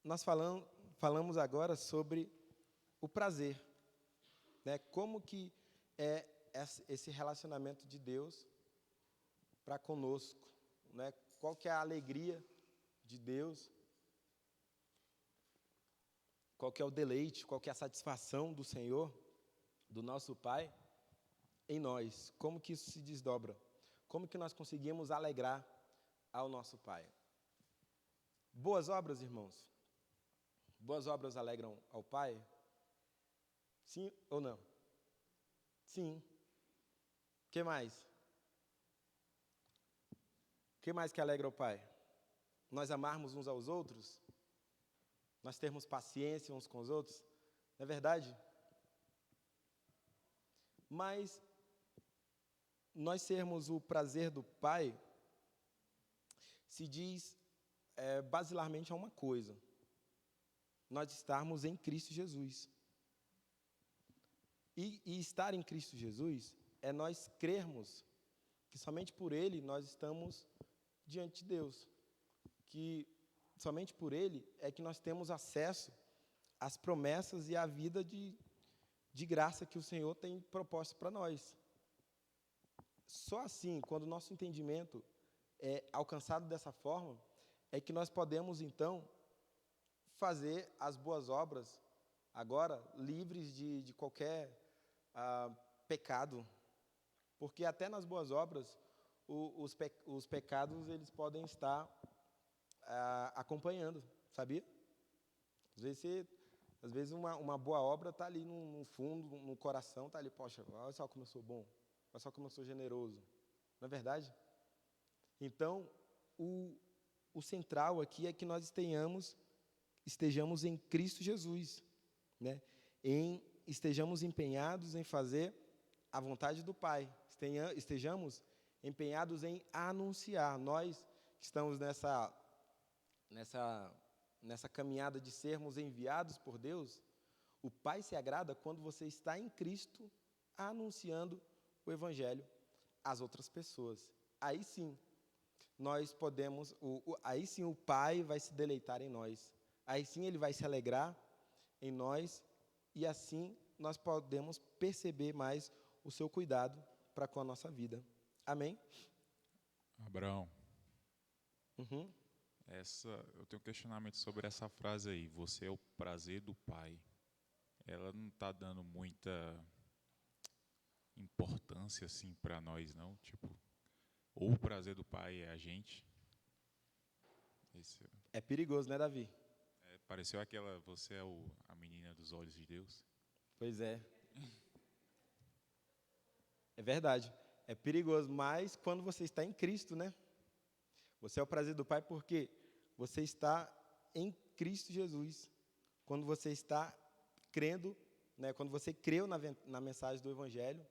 Nós falamos agora sobre o prazer, né? Como que é esse relacionamento de Deus para conosco, né? Qual que é a alegria de Deus? Qual que é o deleite, qual que é a satisfação do Senhor, do nosso Pai, em nós? Como que isso se desdobra? Como que nós conseguimos alegrar ao nosso Pai? Boas obras, irmãos? Boas obras alegram ao Pai? Sim ou não? Sim. O que mais? O que mais que alegra ao Pai? Nós amarmos uns aos outros? Nós termos paciência uns com os outros? Não é verdade? Mas nós sermos o prazer do Pai se diz basilarmente a uma coisa: nós estarmos em Cristo Jesus. E estar em Cristo Jesus é nós crermos que somente por Ele nós estamos diante de Deus, que somente por Ele é que nós temos acesso às promessas e à vida de graça que o Senhor tem proposto para nós. Só assim, quando o nosso entendimento é alcançado dessa forma, é que nós podemos, então, fazer as boas obras, agora, livres de qualquer pecado. Porque até nas boas obras, os pecados, eles podem estar acompanhando, sabia? Às vezes uma boa obra está ali no fundo, no coração, está ali, poxa, olha só como eu sou bom, olha só como eu sou generoso. Não é verdade? Então, o central aqui é que nós estejamos em Cristo Jesus, né? Estejamos empenhados em fazer a vontade do Pai, estejamos empenhados em anunciar. Nós que estamos nessa caminhada de sermos enviados por Deus, o Pai se agrada quando você está em Cristo anunciando o Evangelho às outras pessoas. Aí sim, nós podemos, aí sim o Pai vai se deleitar em nós. Aí sim Ele vai se alegrar em nós e assim nós podemos perceber mais o seu cuidado para com a nossa vida. Amém? Abraão, Uhum. eu tenho um questionamento sobre essa frase aí. Você é o prazer do Pai. Ela não está dando muita importância assim para nós, não? Tipo, ou o prazer do Pai é a gente. Esse, É perigoso, né, Davi? pareceu aquela, você é a menina dos olhos de Deus. Pois é. É verdade. É perigoso, mas quando você está em Cristo, né? Você é o prazer do Pai porque você está em Cristo Jesus. Quando você está crendo, né? Quando você creu na mensagem do Evangelho,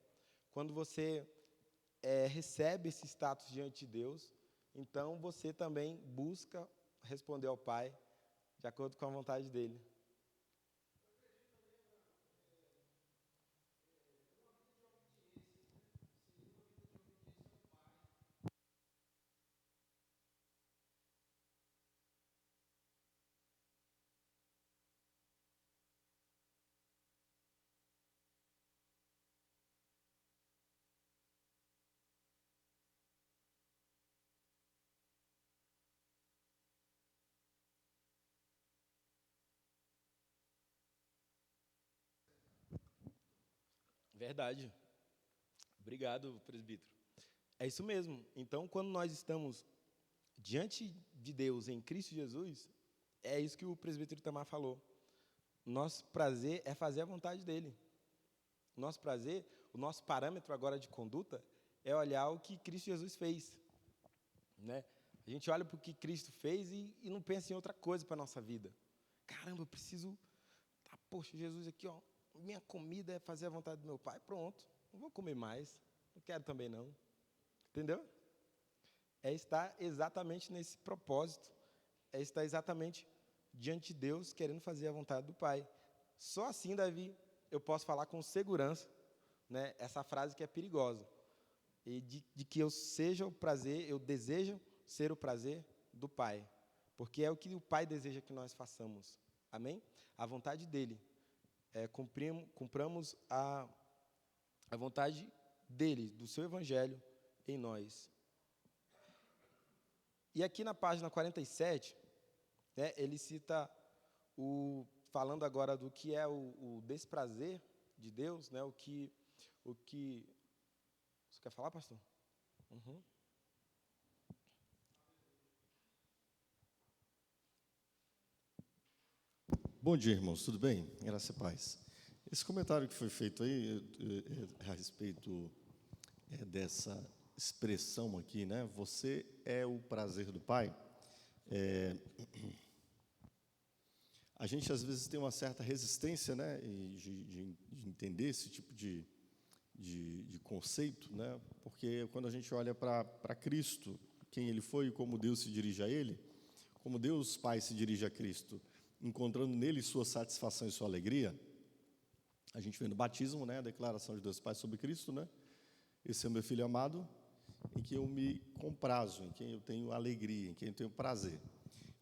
quando você recebe esse status diante de Deus, então você também busca responder ao Pai de acordo com a vontade dEle. Verdade. Obrigado, presbítero. É isso mesmo. Então, quando nós estamos diante de Deus em Cristo Jesus, é isso que o presbítero Itamar falou. Nosso prazer é fazer a vontade dele. Nosso prazer, o nosso parâmetro agora de conduta é olhar o que Cristo Jesus fez. Né? A gente olha para o que Cristo fez e não pensa em outra coisa para a nossa vida. Caramba, eu preciso... poxa, Jesus aqui, ó, minha comida é fazer a vontade do meu Pai. Pronto, não vou comer mais. Não quero também não. Entendeu? É estar exatamente nesse propósito. É estar exatamente diante de Deus, querendo fazer a vontade do Pai. Só assim, Davi, eu posso falar com segurança, né, essa frase que é perigosa. E de que eu seja o prazer, eu desejo ser o prazer do Pai. Porque é o que o Pai deseja que nós façamos. Amém? A vontade dEle. Cumpramos a vontade dEle, do seu Evangelho em nós. E aqui na página 47, né, ele cita, falando agora do que é o desprazer de Deus, né, o que... Você quer falar, pastor? Uhum. Bom dia, irmãos, tudo bem? Graça e paz. Esse comentário que foi feito aí, a respeito dessa expressão aqui, né? Você é o prazer do Pai. A gente, às vezes, tem uma certa resistência, né? De entender esse tipo de conceito, né? Porque quando a gente olha para Cristo, quem Ele foi e como Deus se dirige a Ele, como Deus Pai se dirige a Cristo, encontrando nele sua satisfação e sua alegria, a gente vê no batismo, né, a declaração de Deus Pai sobre Cristo, né? Esse é o meu filho amado, em quem eu me comprazo, em quem eu tenho alegria, em quem eu tenho prazer.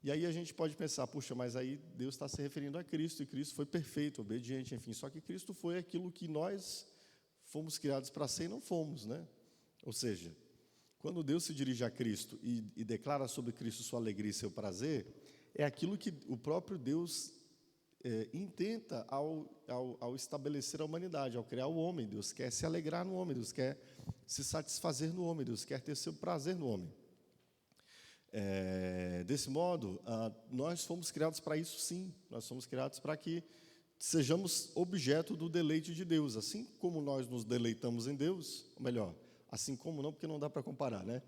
E aí a gente pode pensar, puxa, mas aí Deus está se referindo a Cristo, e Cristo foi perfeito, obediente, enfim, só que Cristo foi aquilo que nós fomos criados para ser e não fomos, né? Ou seja, quando Deus se dirige a Cristo e declara sobre Cristo sua alegria e seu prazer, é aquilo que o próprio Deus intenta ao estabelecer a humanidade, ao criar o homem. Deus quer se alegrar no homem, Deus quer se satisfazer no homem, Deus quer ter seu prazer no homem. Desse modo, nós fomos criados para isso, sim. Nós fomos criados para que sejamos objeto do deleite de Deus. Assim como nós nos deleitamos em Deus, ou melhor, assim como não, porque não dá para comparar, né?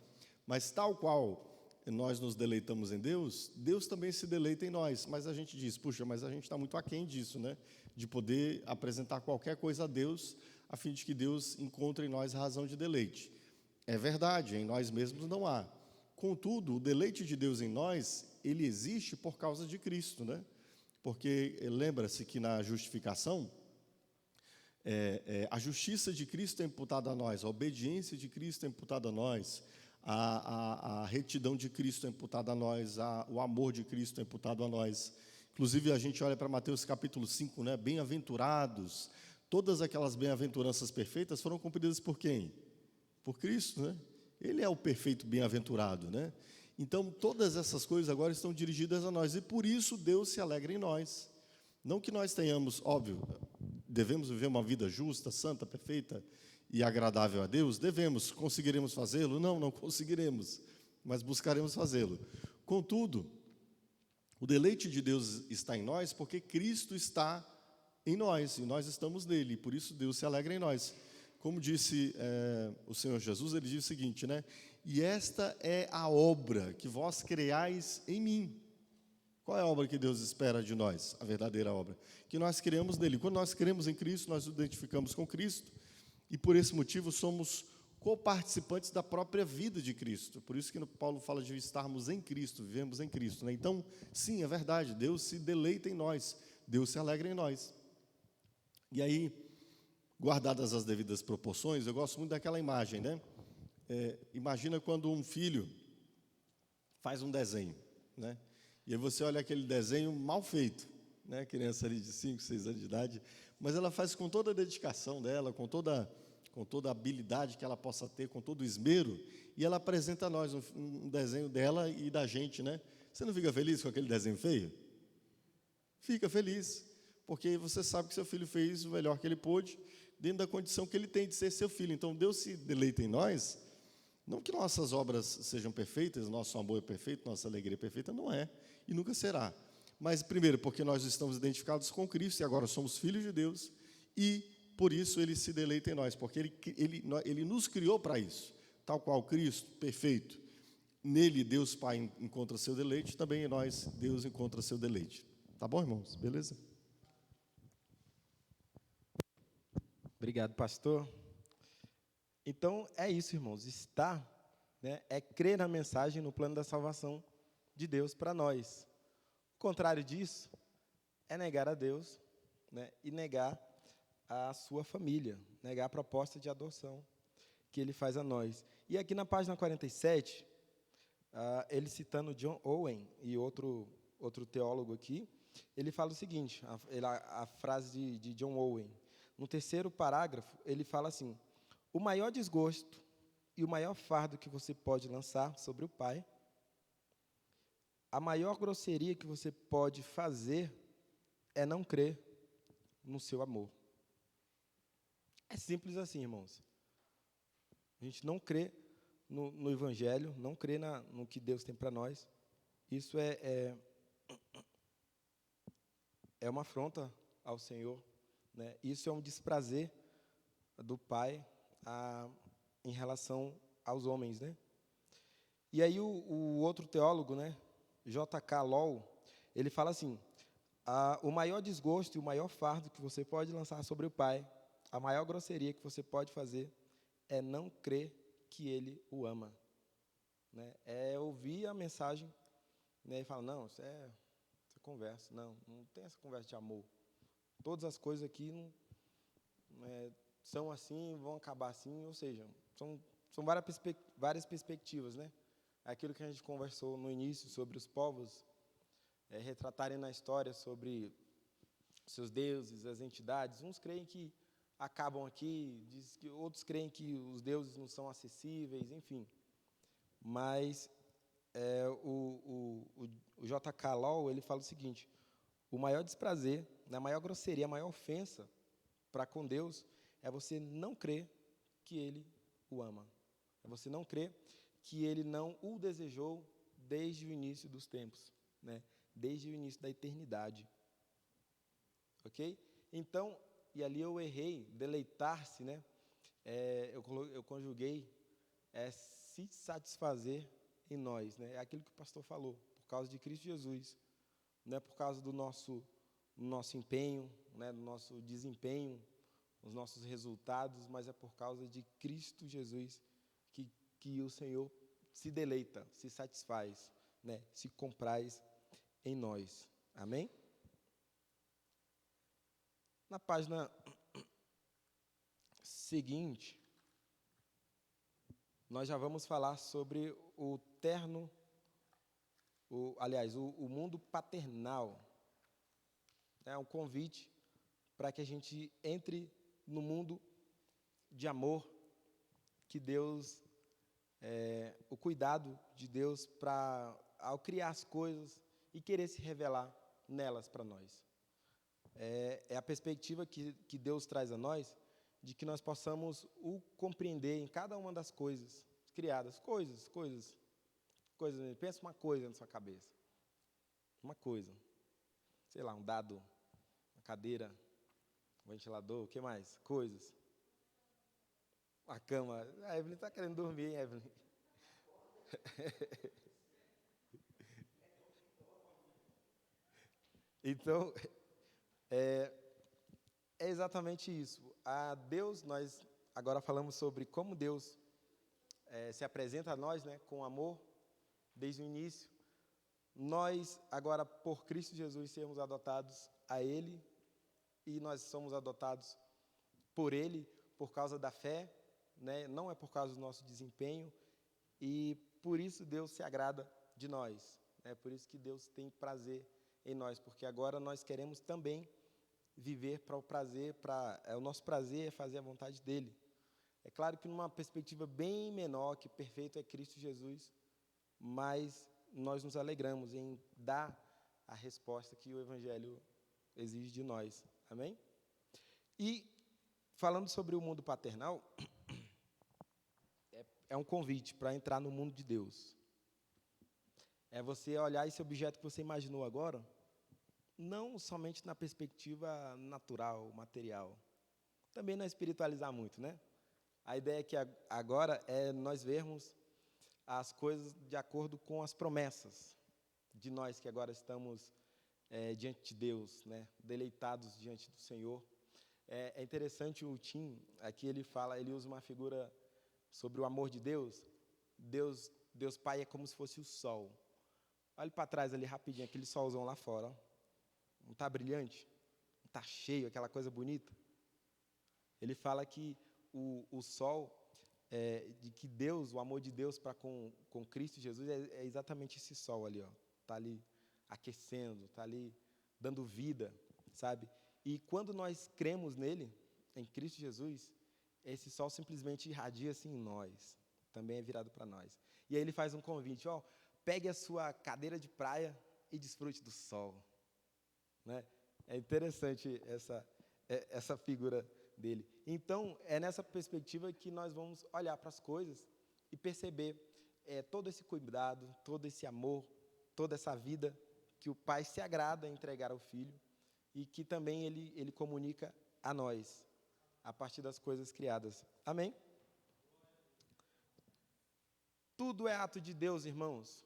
Mas tal qual nós nos deleitamos em Deus, Deus também se deleita em nós. Mas a gente diz, puxa, mas a gente está muito aquém disso, né? De poder apresentar qualquer coisa a Deus, a fim de que Deus encontre em nós razão de deleite. É verdade, em nós mesmos não há. Contudo, o deleite de Deus em nós, ele existe por causa de Cristo, né? Porque lembra-se que na justificação, a justiça de Cristo é imputada a nós, a obediência de Cristo é imputada a nós, a retidão de Cristo é imputada a nós, o amor de Cristo é imputado a nós. Inclusive, a gente olha para Mateus capítulo 5, né? Bem-aventurados, todas aquelas bem-aventuranças perfeitas foram cumpridas por quem? Por Cristo, né? Ele é o perfeito bem-aventurado, né? Então, todas essas coisas agora estão dirigidas a nós, e por isso Deus se alegra em nós. Não que nós tenhamos, óbvio, devemos viver uma vida justa, santa, perfeita e agradável a Deus? Devemos. Conseguiremos fazê-lo? Não, não conseguiremos, mas buscaremos fazê-lo. Contudo, o deleite de Deus está em nós porque Cristo está em nós, e nós estamos nele, e por isso Deus se alegra em nós. Como disse o Senhor Jesus, ele diz o seguinte, né? E esta é a obra que vós creais em mim. Qual é a obra que Deus espera de nós? A verdadeira obra. Que nós criamos nele. Quando nós cremos em Cristo, nós nos identificamos com Cristo, e por esse motivo somos coparticipantes da própria vida de Cristo. Por isso que Paulo fala de estarmos em Cristo, vivemos em Cristo, né? Então, sim, é verdade, Deus se deleita em nós, Deus se alegra em nós. E aí, guardadas as devidas proporções, eu gosto muito daquela imagem, né? Imagina quando um filho faz um desenho, né? E aí você olha aquele desenho mal feito, né? Criança ali de 5, 6 anos de idade, mas ela faz com toda a dedicação dela, com toda a habilidade que ela possa ter, com todo o esmero, e ela apresenta a nós um desenho dela e da gente, né? Você não fica feliz com aquele desenho feio? Fica feliz, porque você sabe que seu filho fez o melhor que ele pôde, dentro da condição que ele tem de ser seu filho. Então, Deus se deleita em nós, não que nossas obras sejam perfeitas, nosso amor é perfeito, nossa alegria é perfeita, não é, e nunca será. Mas, primeiro, porque nós estamos identificados com Cristo, e agora somos filhos de Deus, e, por isso, Ele se deleita em nós, porque Ele nos criou para isso, tal qual Cristo, perfeito. Nele, Deus Pai encontra seu deleite, também em nós, Deus encontra seu deleite. Tá bom, irmãos? Beleza? Obrigado, pastor. Então, é isso, irmãos. Estar, né, é crer na mensagem, no plano da salvação de Deus para nós. O contrário disso é negar a Deus, né, e negar a sua família, negar a proposta de adoção que Ele faz a nós. E aqui na página 47, ele citando John Owen e outro teólogo aqui, ele fala o seguinte, a frase de John Owen. No terceiro parágrafo, ele fala assim: o maior desgosto e o maior fardo que você pode lançar sobre o Pai, a maior grosseria que você pode fazer é não crer no seu amor. É simples assim, irmãos. A gente não crê no Evangelho, não crê no que Deus tem para nós. Isso é uma afronta ao Senhor, né? Isso é um desprazer do Pai em relação aos homens, né? E aí o outro teólogo, né, J.K. Low, ele fala assim: o maior desgosto e o maior fardo que você pode lançar sobre o Pai, a maior grosseria que você pode fazer é não crer que Ele o ama, né? É ouvir a mensagem, né, e falar: não, isso é conversa, não tem essa conversa de amor. Todas as coisas aqui são assim, vão acabar assim, ou seja, são várias perspectivas, né? Aquilo que a gente conversou no início sobre os povos retratarem na história sobre seus deuses, as entidades. Uns creem que acabam aqui, outros creem que os deuses não são acessíveis, enfim. Mas o J.K. Low, ele fala o seguinte: o maior desprazer, a maior grosseria, a maior ofensa para com Deus é você não crer que Ele o ama. É você não crer que Ele não o desejou desde o início dos tempos, né? Desde o início da eternidade. Ok? Então, e ali eu errei, deleitar-se, né? Eu conjuguei se satisfazer em nós, né? É aquilo que o pastor falou, por causa de Cristo Jesus, não é por causa do nosso empenho, né, do nosso desempenho, os nossos resultados, mas é por causa de Cristo Jesus que o Senhor se deleita, se satisfaz, né? Se compraz em nós. Amém? Na página seguinte, nós já vamos falar sobre o terno, o mundo paternal. É um convite para que a gente entre no mundo de amor que Deus, o cuidado de Deus ao criar as coisas e querer se revelar nelas para nós. É a perspectiva que Deus traz a nós, de que nós possamos o compreender em cada uma das coisas criadas. Coisas. Pensa uma coisa na sua cabeça. Uma coisa. Sei lá, um dado, uma cadeira, um ventilador, o que mais? Coisas. Uma cama. A Evelyn está querendo dormir, hein, Evelyn? Então, é exatamente isso. A Deus, nós agora falamos sobre como Deus se apresenta a nós, né, com amor, desde o início. Nós, agora, por Cristo Jesus, sermos adotados a Ele, e nós somos adotados por Ele, por causa da fé, né, não é por causa do nosso desempenho, e por isso Deus se agrada de nós. É por isso que Deus tem prazer em nós, porque agora nós queremos também viver para o prazer, o nosso prazer é fazer a vontade dEle. É claro que numa perspectiva bem menor, que perfeito é Cristo Jesus, mas nós nos alegramos em dar a resposta que o Evangelho exige de nós. Amém? E, falando sobre o mundo paternal, é um convite para entrar no mundo de Deus. É você olhar esse objeto que você imaginou agora, não somente na perspectiva natural, material. Também não é espiritualizar muito, né? A ideia que agora é nós vermos as coisas de acordo com as promessas de nós que agora estamos diante de Deus, né? Deleitados diante do Senhor. É interessante o Tim, aqui ele usa uma figura sobre o amor de Deus. Deus Pai é como se fosse o sol. Olhe para trás ali rapidinho, aquele solzão lá fora, ó. Não está brilhante? Não está cheio, aquela coisa bonita? Ele fala que o sol, de que Deus, o amor de Deus para com Cristo Jesus é exatamente esse sol ali, ó. Está ali aquecendo, está ali dando vida, sabe? E quando nós cremos nele, em Cristo Jesus, esse sol simplesmente irradia assim em nós, também é virado para nós. E aí ele faz um convite, ó, pegue a sua cadeira de praia e desfrute do sol. Né? É interessante essa figura dele. Então, é nessa perspectiva que nós vamos olhar para as coisas e perceber todo esse cuidado, todo esse amor, toda essa vida que o Pai se agrada em entregar ao Filho e que também ele comunica a nós, a partir das coisas criadas. Amém? Tudo é ato de Deus, irmãos.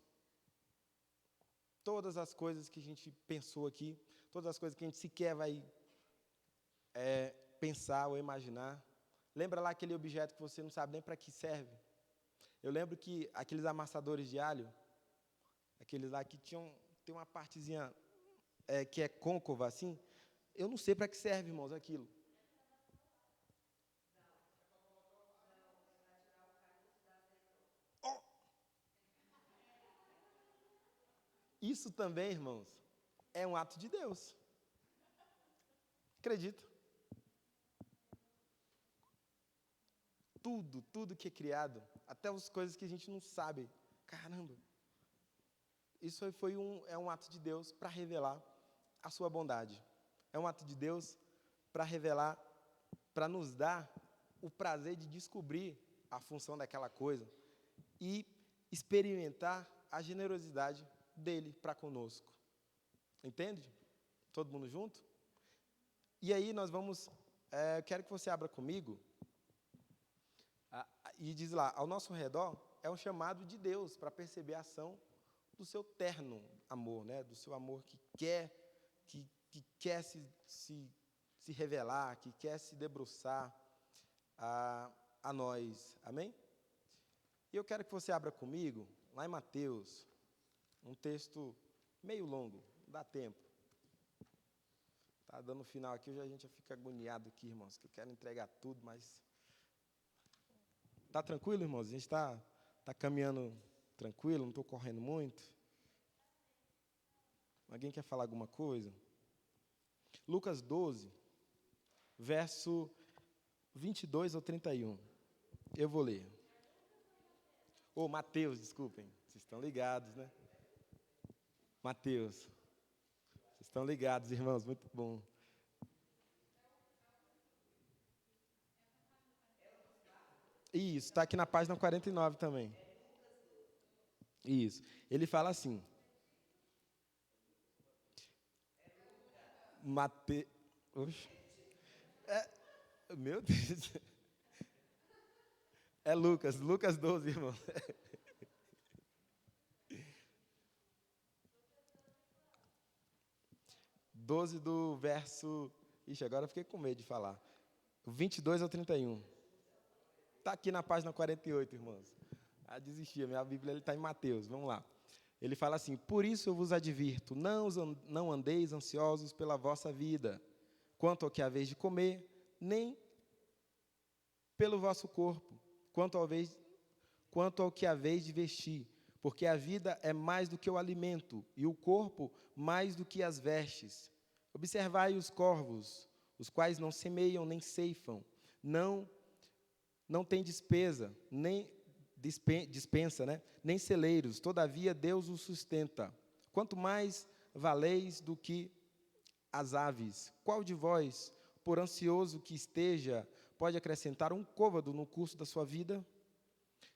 Todas as coisas que a gente pensou aqui, todas as coisas que a gente sequer vai pensar ou imaginar. Lembra lá aquele objeto que você não sabe nem para que serve? Eu lembro que aqueles amassadores de alho, aqueles lá que tem uma partezinha que é côncava assim, eu não sei para que serve, irmãos, aquilo. Oh! Isso também, irmãos, é um ato de Deus. Acredito. Tudo que é criado, até as coisas que a gente não sabe. Caramba! Isso é um ato de Deus para revelar a sua bondade. É um ato de Deus para revelar, para nos dar o prazer de descobrir a função daquela coisa e experimentar a generosidade dele para conosco. Entende? Todo mundo junto? E aí nós vamos, eu quero que você abra comigo, e diz lá, ao nosso redor é um chamado de Deus para perceber a ação do seu terno amor, né? Do seu amor que quer se revelar, que quer se debruçar a nós. Amém? E eu quero que você abra comigo, lá em Mateus, um texto meio longo, não dá tempo. Está dando final aqui, a gente já fica agoniado aqui, irmãos, que eu quero entregar tudo, mas... Está tranquilo, irmãos? A gente está caminhando tranquilo, não estou correndo muito? Alguém quer falar alguma coisa? Lucas 12, verso 22 ao 31. Eu vou ler. Mateus, desculpem. Vocês estão ligados, né? Mateus. Vocês estão ligados, irmãos, muito bom. Isso, está aqui na página 49 também. Isso. Ele fala assim. Meu Deus. É Lucas 12, irmão. 12 do verso... Ixi, agora eu fiquei com medo de falar. 22 ao 31. Está aqui na página 48, irmãos. Desisti, a minha Bíblia está em Mateus. Vamos lá. Ele fala assim: por isso eu vos advirto, não andeis ansiosos pela vossa vida, quanto ao que haveis de comer, nem pelo vosso corpo, quanto ao que haveis de vestir, porque a vida é mais do que o alimento, e o corpo mais do que as vestes. Observai os corvos, os quais não semeiam nem ceifam, não têm dispensa, né? Nem celeiros, todavia Deus os sustenta. Quanto mais valeis do que as aves, qual de vós, por ansioso que esteja, pode acrescentar um côvado no curso da sua vida?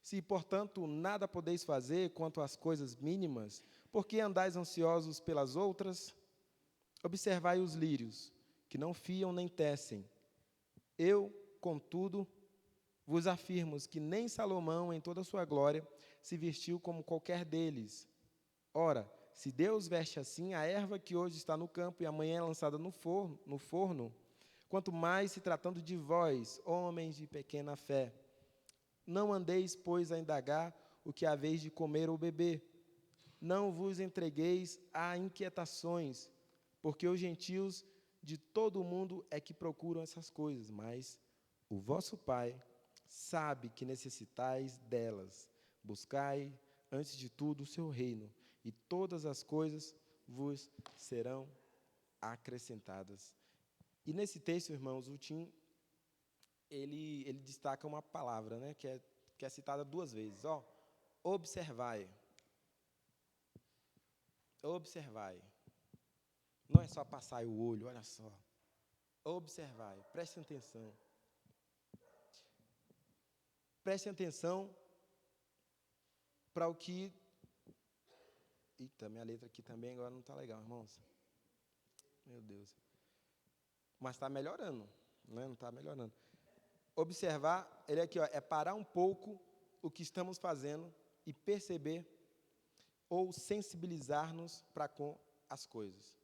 Se, portanto, nada podeis fazer quanto às coisas mínimas, por que andais ansiosos pelas outras? Observai os lírios, que não fiam nem tecem. Eu, contudo, vos afirmo que nem Salomão, em toda a sua glória, se vestiu como qualquer deles. Ora, se Deus veste assim a erva que hoje está no campo e amanhã é lançada no forno, quanto mais se tratando de vós, homens de pequena fé. Não andeis, pois, a indagar o que haveis de comer ou beber. Não vos entregueis a inquietações, porque os gentios de todo o mundo é que procuram essas coisas, mas o vosso Pai sabe que necessitais delas. Buscai, antes de tudo, o seu reino, e todas as coisas vos serão acrescentadas. E nesse texto, irmãos, o Tim, ele destaca uma palavra, né, que é citada 2 vezes. Observai. Observai. Não é só passar o olho, olha só. Observai, prestem atenção. Prestem atenção para o que... Eita, minha letra aqui também agora não está legal, irmãos. Meu Deus. Mas está melhorando, né? Não está melhorando. Observar, ele aqui, é parar um pouco o que estamos fazendo e perceber ou sensibilizar-nos para com as coisas.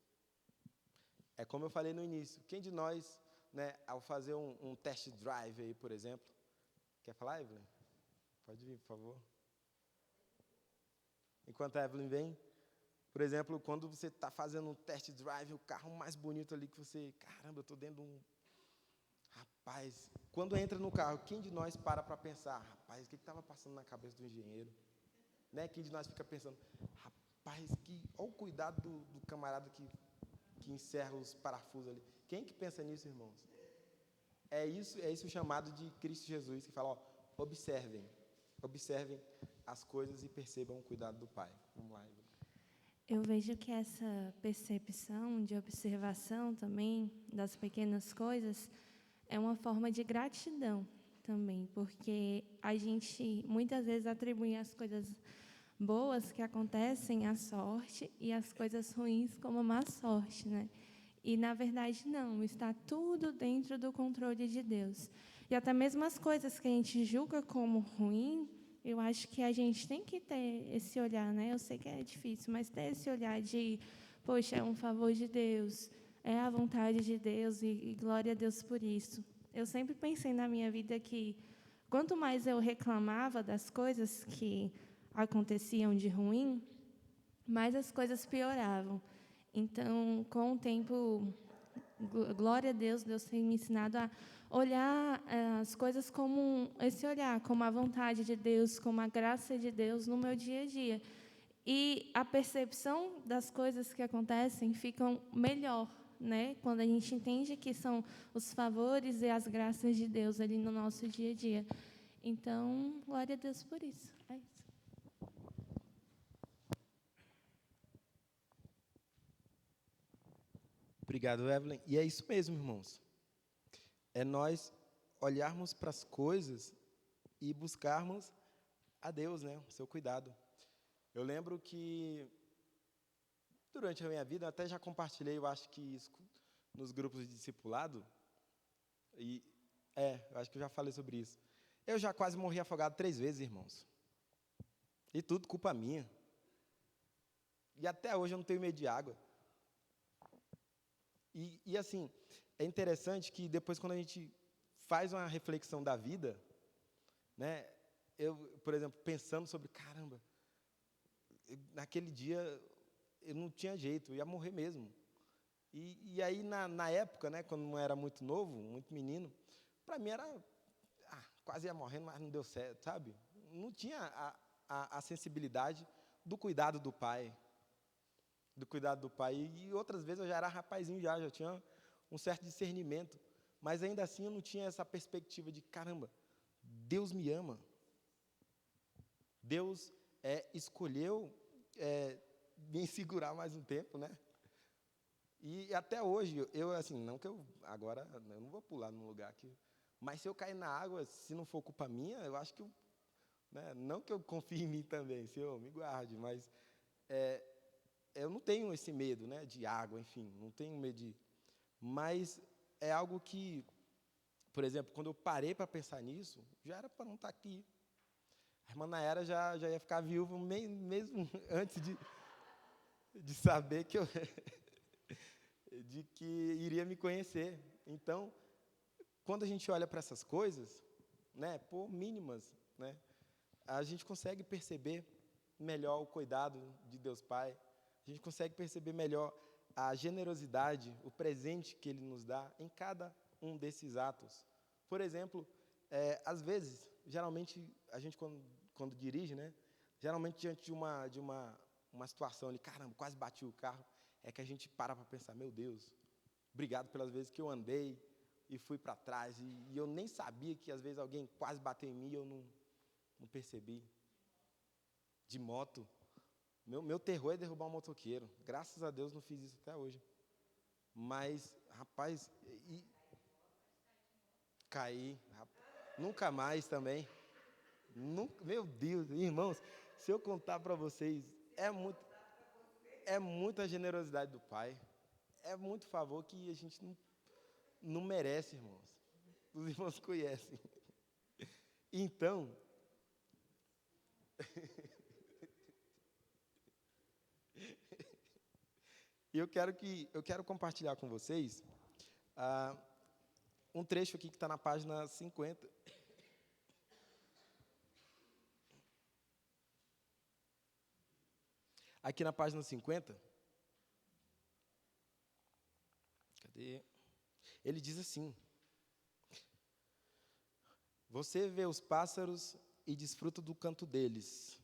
É como eu falei no início, quem de nós, né, ao fazer um test drive aí, por exemplo, quer falar, Evelyn? Pode vir, por favor. Enquanto a Evelyn vem, por exemplo, quando você está fazendo um test drive, o carro mais bonito ali que você... Caramba, eu estou dentro de um... Rapaz, quando entra no carro, quem de nós para pensar? Rapaz, o que estava passando na cabeça do engenheiro? Né? Quem de nós fica pensando? Rapaz, olha o cuidado do camarada que encerra os parafusos ali. Quem que pensa nisso, irmãos? É isso o chamado de Cristo Jesus, que fala, observem as coisas e percebam o cuidado do Pai. Vamos lá, Evelyn. Eu vejo que essa percepção de observação também das pequenas coisas é uma forma de gratidão também, porque a gente muitas vezes atribui as coisas boas que acontecem à sorte e as coisas ruins como má sorte, né? E, na verdade, não, está tudo dentro do controle de Deus. E até mesmo as coisas que a gente julga como ruim, eu acho que a gente tem que ter esse olhar, né? Eu sei que é difícil, mas ter esse olhar de, poxa, é um favor de Deus, é a vontade de Deus e glória a Deus por isso. Eu sempre pensei na minha vida que, quanto mais eu reclamava das coisas que aconteciam de ruim, mais as coisas pioravam. Então, com o tempo, glória a Deus, Deus tem me ensinado a olhar as coisas como esse olhar, como a vontade de Deus, como a graça de Deus no meu dia a dia. E a percepção das coisas que acontecem ficam melhor, né? Quando a gente entende que são os favores e as graças de Deus ali no nosso dia a dia. Então, glória a Deus por isso. É isso. Obrigado, Evelyn. E é isso mesmo, irmãos. É nós olharmos para as coisas e buscarmos a Deus, né? O seu cuidado. Eu lembro que, durante a minha vida, eu até já compartilhei, eu acho que isso nos grupos de discipulado, e eu acho que eu já falei sobre isso. Eu já quase morri afogado 3 vezes, irmãos. E tudo culpa minha. E até hoje eu não tenho medo de água. E assim, é interessante que depois, quando a gente faz uma reflexão da vida, né, eu, por exemplo, pensando sobre, caramba, naquele dia eu não tinha jeito, eu ia morrer mesmo. E aí, na época, né, quando não era muito novo, muito menino, para mim era, quase ia morrendo, mas não deu certo, sabe? Não tinha a sensibilidade do cuidado do pai. Do cuidado do pai. E outras vezes eu já era rapazinho, já tinha um certo discernimento. Mas ainda assim eu não tinha essa perspectiva de, caramba, Deus me ama. Deus escolheu me segurar mais um tempo, né? E até hoje, eu assim, não que eu, agora, eu não vou pular num lugar que... Mas se eu cair na água, se não for culpa minha, eu acho que, né, não que eu confie em mim também, Senhor, me guarde, mas eu não tenho esse medo, né, de água, enfim, não tenho medo de... Mas é algo que, por exemplo, quando eu parei para pensar nisso, já era para não estar aqui. A irmã Nayara já ia ficar viúva mesmo antes de saber que de que iria me conhecer. Então, quando a gente olha para essas coisas, né, por mínimas, né, a gente consegue perceber melhor o cuidado de Deus Pai, a gente consegue perceber melhor a generosidade, o presente que Ele nos dá em cada um desses atos. Por exemplo, às vezes, geralmente, a gente quando dirige, né, geralmente diante de uma situação ali, caramba, quase bati o carro, é que a gente para pensar, meu Deus, obrigado pelas vezes que eu andei e fui para trás, e eu nem sabia que às vezes alguém quase bateu em mim e eu não percebi. De moto, meu terror é derrubar um motoqueiro. Graças a Deus não fiz isso até hoje. Mas, rapaz, caí, nunca mais também. Meu Deus, irmãos, se eu contar para vocês, é muita generosidade do Pai. É muito favor que a gente não merece, irmãos. Os irmãos conhecem. Então, eu quero compartilhar com vocês um trecho aqui que está na página 50. Aqui na página 50, cadê? Ele diz assim: você vê os pássaros e desfruta do canto deles.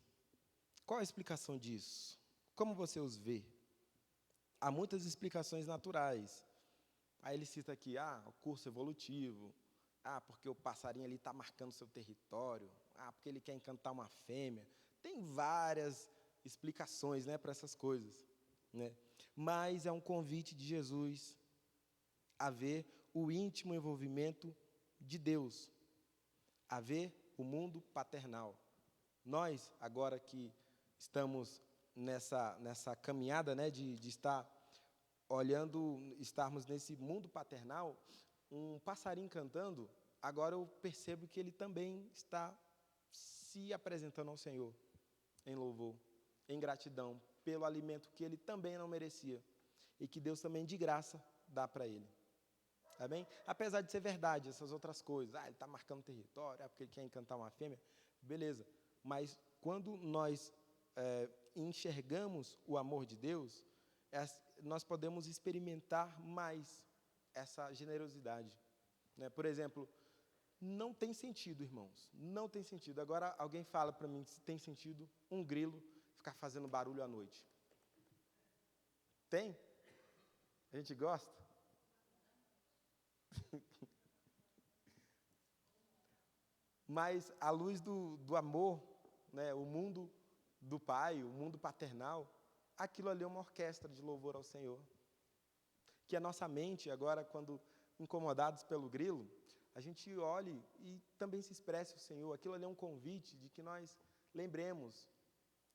Qual a explicação disso? Como você os vê? Há muitas explicações naturais. Aí ele cita aqui, o curso evolutivo, porque o passarinho ali está marcando seu território, porque ele quer encantar uma fêmea. Tem várias explicações, né, para essas coisas, né? Mas é um convite de Jesus a ver o íntimo envolvimento de Deus, a ver o mundo paternal. Nós, agora que estamos nessa caminhada, né, de estar estarmos nesse mundo paternal, um passarinho cantando, agora eu percebo que ele também está se apresentando ao Senhor em louvor, em gratidão, pelo alimento que ele também não merecia e que Deus também de graça dá para ele. Amém? Apesar de ser verdade, essas outras coisas. Ele está marcando território, porque ele quer encantar uma fêmea. Beleza. Mas quando nós enxergamos o amor de Deus, nós podemos experimentar mais essa generosidade. Né? Por exemplo, não tem sentido, irmãos. Não tem sentido. Agora, alguém fala para mim se tem sentido um grilo ficar fazendo barulho à noite. Tem? A gente gosta? Mas, à luz do amor, né, o mundo do Pai, o mundo paternal, aquilo ali é uma orquestra de louvor ao Senhor. Que a nossa mente, agora, quando incomodados pelo grilo, a gente olhe e também se expresse o Senhor. Aquilo ali é um convite de que nós lembremos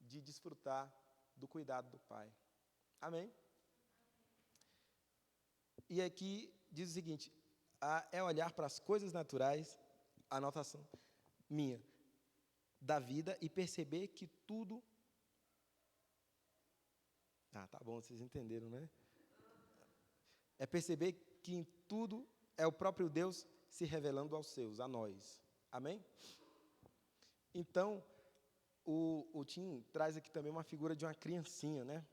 de desfrutar do cuidado do Pai. Amém? E aqui diz o seguinte, é olhar para as coisas naturais, a anotação minha, da vida, e perceber que tudo... tá bom, vocês entenderam, né? É perceber que em tudo é o próprio Deus se revelando aos seus, a nós. Amém? Então, o Tim traz aqui também uma figura de uma criancinha, né?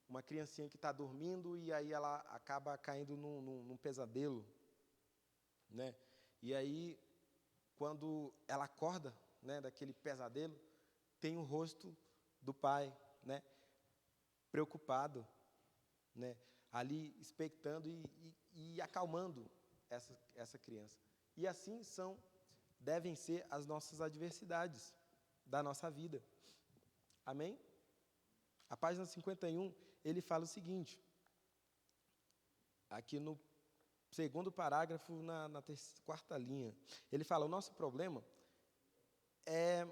Uma criancinha que está dormindo e aí ela acaba caindo num pesadelo, né? E aí, quando ela acorda, né, daquele pesadelo, tem o rosto do pai, né, preocupado, né, ali expectando e acalmando essa criança. E assim devem ser as nossas adversidades da nossa vida. Amém? A página 51, ele fala o seguinte, aqui no segundo parágrafo, na quarta linha, ele fala, o nosso problema é,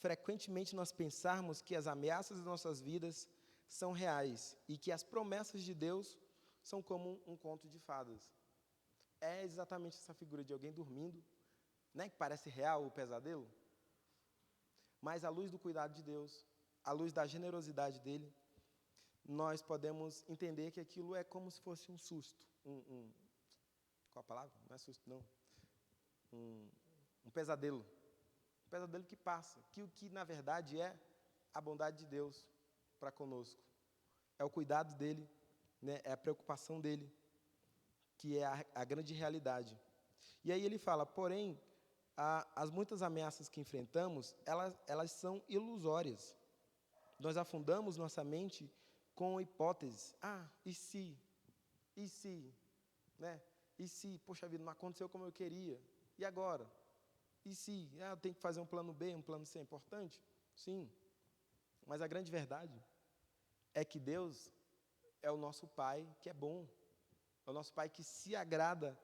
frequentemente, nós pensarmos que as ameaças das nossas vidas são reais e que as promessas de Deus são como um conto de fadas. É exatamente essa figura de alguém dormindo, né, que parece real o pesadelo, mas à luz do cuidado de Deus, à luz da generosidade dele, nós podemos entender que aquilo é como se fosse um susto, qual a palavra? Não é susto, não. Um pesadelo. Um pesadelo que passa, que o que na verdade é a bondade de Deus para conosco. É o cuidado dele, né, é a preocupação dele, que é a grande realidade. E aí ele fala, porém, as muitas ameaças que enfrentamos, elas são ilusórias. Nós afundamos nossa mente com hipóteses. E se? E se? Né? E se, poxa vida, não aconteceu como eu queria? E agora? E se? Eu tenho que fazer um plano B, um plano C, é importante? Sim. Mas a grande verdade é que Deus é o nosso Pai que é bom. É o nosso Pai que se agrada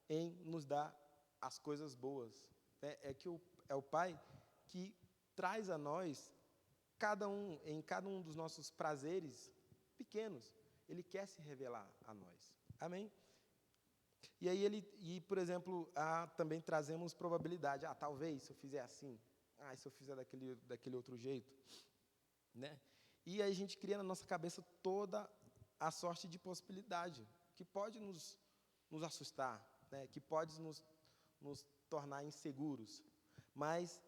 em nos dar as coisas boas. É o Pai que traz a nós, em cada um dos nossos prazeres pequenos, Ele quer se revelar a nós. Amém? E aí, por exemplo, também trazemos probabilidade. Talvez, se eu fizer assim. Se eu fizer daquele outro jeito. Né? E aí a gente cria na nossa cabeça toda a sorte de possibilidade, que pode nos assustar, né? Que pode nos tornar inseguros. Mas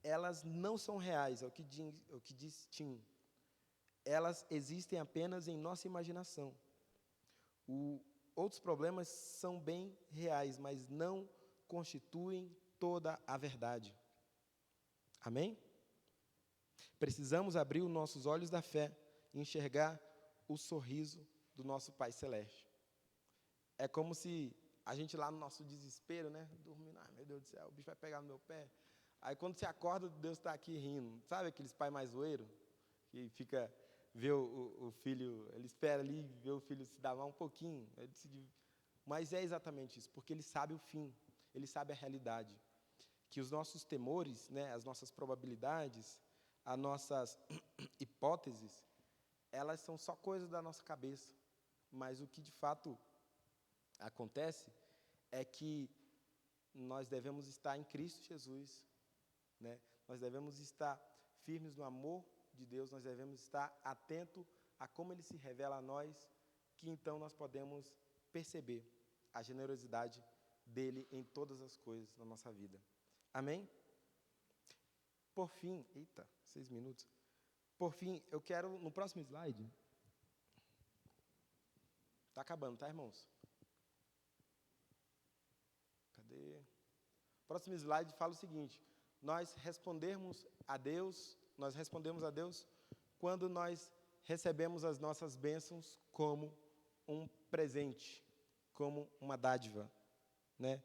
elas não são reais, é o que diz Tim. Elas existem apenas em nossa imaginação. Outros problemas são bem reais, mas não constituem toda a verdade. Amém? Precisamos abrir os nossos olhos da fé e enxergar o sorriso do nosso Pai Celeste. É como se a gente lá no nosso desespero, né, dormindo, meu Deus do céu, o bicho vai pegar no meu pé. Aí quando você acorda, Deus está aqui rindo. Sabe aqueles pais mais zoeiros? Que fica, vê o filho, ele espera ali ver o filho se dar mal um pouquinho. Mas é exatamente isso, porque ele sabe o fim, ele sabe a realidade. Que os nossos temores, né, as nossas probabilidades, as nossas hipóteses, elas são só coisas da nossa cabeça. Mas o que de fato acontece é que nós devemos estar em Cristo Jesus, né? Nós devemos estar firmes no amor de Deus, nós devemos estar atentos a como Ele se revela a nós, que então nós podemos perceber a generosidade dele em todas as coisas na nossa vida. Amém? Por fim, 6 minutos. Por fim, eu quero, no próximo slide, está acabando, tá, irmãos? Cadê? O próximo slide fala o seguinte: nós respondemos a Deus quando nós recebemos as nossas bênçãos como um presente, como uma dádiva, né?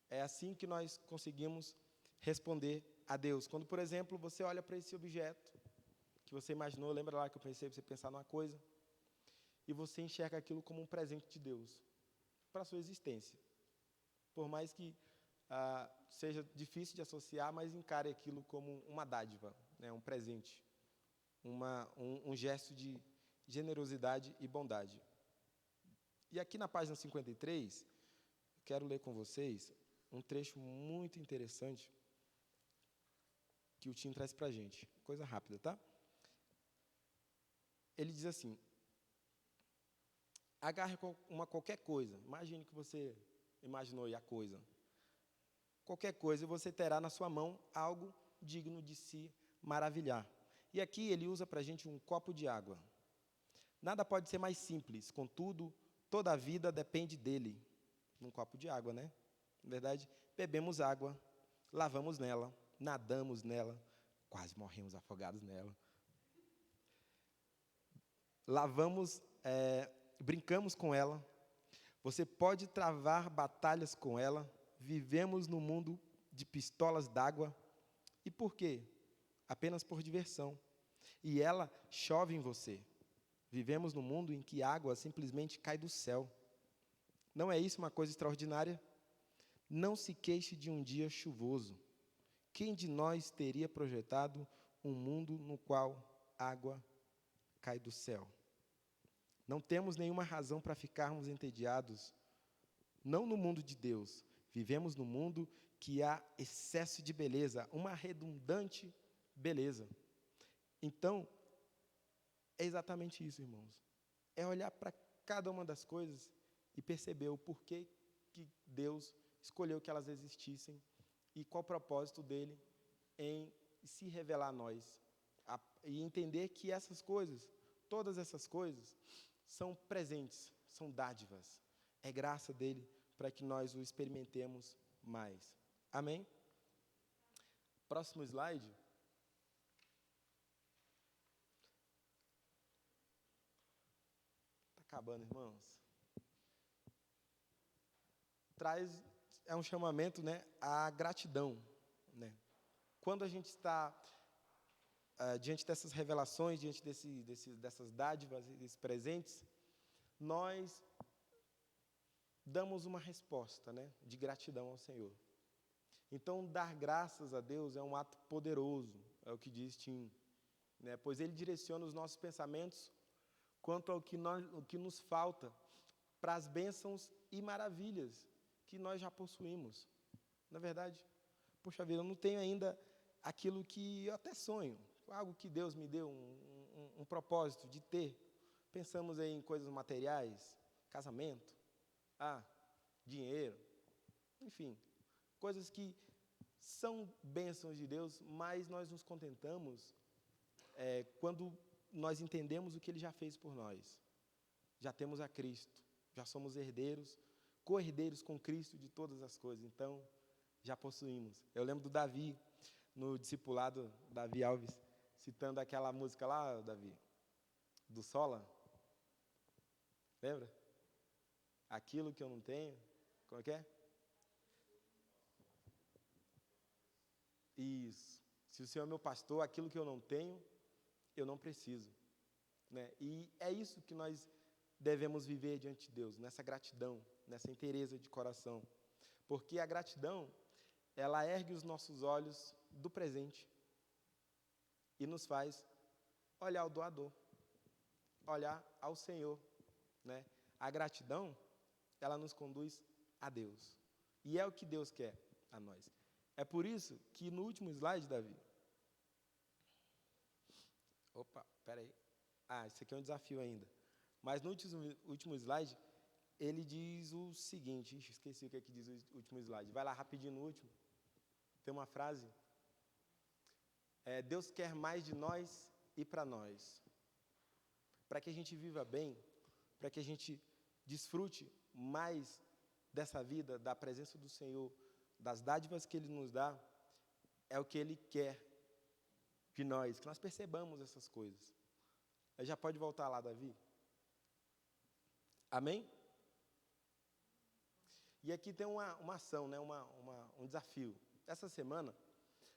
É assim que nós conseguimos responder a Deus. Quando, por exemplo, você olha para esse objeto que você imaginou, lembra lá que eu pensei você pensar numa coisa, e você enxerga aquilo como um presente de Deus para a sua existência. Por mais que seja difícil de associar, mas encare aquilo como uma dádiva, né, um presente, um gesto de generosidade e bondade. E aqui na página 53, quero ler com vocês um trecho muito interessante que o Tim traz para a gente. Coisa rápida, tá? Ele diz assim: agarre qualquer coisa. Imagine que você imaginou aí a coisa. Qualquer coisa, e você terá na sua mão algo digno de se maravilhar. E aqui ele usa para a gente um copo de água. Nada pode ser mais simples, contudo, toda a vida depende dele. Num copo de água, né? Na verdade, bebemos água, lavamos nela, nadamos nela, quase morremos afogados nela. Brincamos com ela. Você pode travar batalhas com ela. Vivemos no mundo de pistolas d'água. E por quê? Apenas por diversão. E ela chove em você. Vivemos no mundo em que água simplesmente cai do céu. Não é isso uma coisa extraordinária? Não se queixe de um dia chuvoso. Quem de nós teria projetado um mundo no qual água cai do céu? Não temos nenhuma razão para ficarmos entediados. Não no mundo de Deus. Vivemos no mundo que há excesso de beleza, uma redundante beleza. Então, é exatamente isso, irmãos. É olhar para cada uma das coisas e perceber o porquê que Deus escolheu que elas existissem e qual o propósito dele em se revelar a nós. E entender que essas coisas, todas essas coisas, são presentes, são dádivas. É graça dele para que nós o experimentemos mais. Amém? Próximo slide. Está acabando, irmãos. É um chamamento, né, à gratidão. Né? Quando a gente está diante dessas revelações, diante dessas dádivas e desses presentes, nós damos uma resposta, né, de gratidão ao Senhor. Então, dar graças a Deus é um ato poderoso, é o que diz Tim, né, pois ele direciona os nossos pensamentos quanto ao que nos falta para as bênçãos e maravilhas que nós já possuímos. Na verdade, poxa vida, eu não tenho ainda aquilo que eu até sonho, algo que Deus me deu, um propósito de ter. Pensamos em coisas materiais, casamento, dinheiro, enfim, coisas que são bênçãos de Deus, mas nós nos contentamos quando nós entendemos o que Ele já fez por nós. Já temos a Cristo, já somos herdeiros, co-herdeiros com Cristo de todas as coisas, então já possuímos. Eu lembro do Davi, no discipulado, Davi Alves, citando aquela música lá, Davi, do Sola. Lembra? Aquilo que eu não tenho, como é que é? Isso. Se o Senhor é meu pastor, aquilo que eu não tenho, eu não preciso. Né? E é isso que nós devemos viver diante de Deus, nessa gratidão, nessa inteireza de coração. Porque a gratidão, ela ergue os nossos olhos do presente e nos faz olhar ao doador, olhar ao Senhor. Né? A gratidão, ela nos conduz a Deus. E é o que Deus quer a nós. É por isso que no último slide, Davi... Opa, espera aí. Isso aqui é um desafio ainda. Mas no último slide, ele diz o seguinte, ixi, esqueci o que diz o último slide. Vai lá rapidinho no último. Tem uma frase. Deus quer mais de nós e para nós. Para que a gente viva bem, para que a gente desfrute mais dessa vida, da presença do Senhor, das dádivas que Ele nos dá, é o que Ele quer de nós, que nós percebamos essas coisas. Aí já pode voltar lá, Davi? Amém? E aqui tem uma ação, né? Um desafio. Essa semana,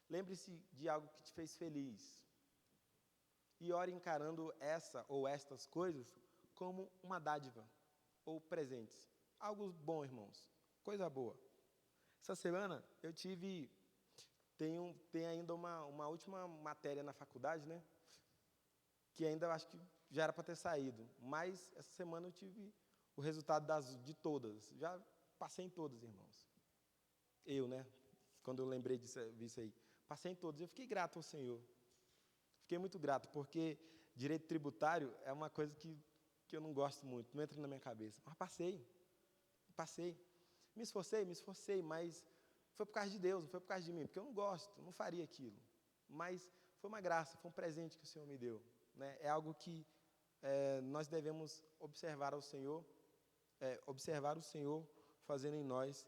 lembre-se de algo que te fez feliz. E ore encarando essa ou estas coisas como uma dádiva ou presentes. Algo bom, irmãos. Coisa boa. Essa semana eu tem ainda uma última matéria na faculdade, né? Que ainda acho que já era para ter saído. Mas essa semana eu tive o resultado de todas. Já passei em todas, irmãos. Eu, né? Quando eu lembrei disso aí. Passei em todas. Eu fiquei grato ao Senhor. Fiquei muito grato, porque direito tributário é uma coisa que eu não gosto muito, não entra na minha cabeça. Mas passei. Me esforcei, mas foi por causa de Deus, não foi por causa de mim, porque eu não gosto, não faria aquilo. Mas foi uma graça, foi um presente que o Senhor me deu. Né? É algo que nós devemos observar o Senhor fazendo em nós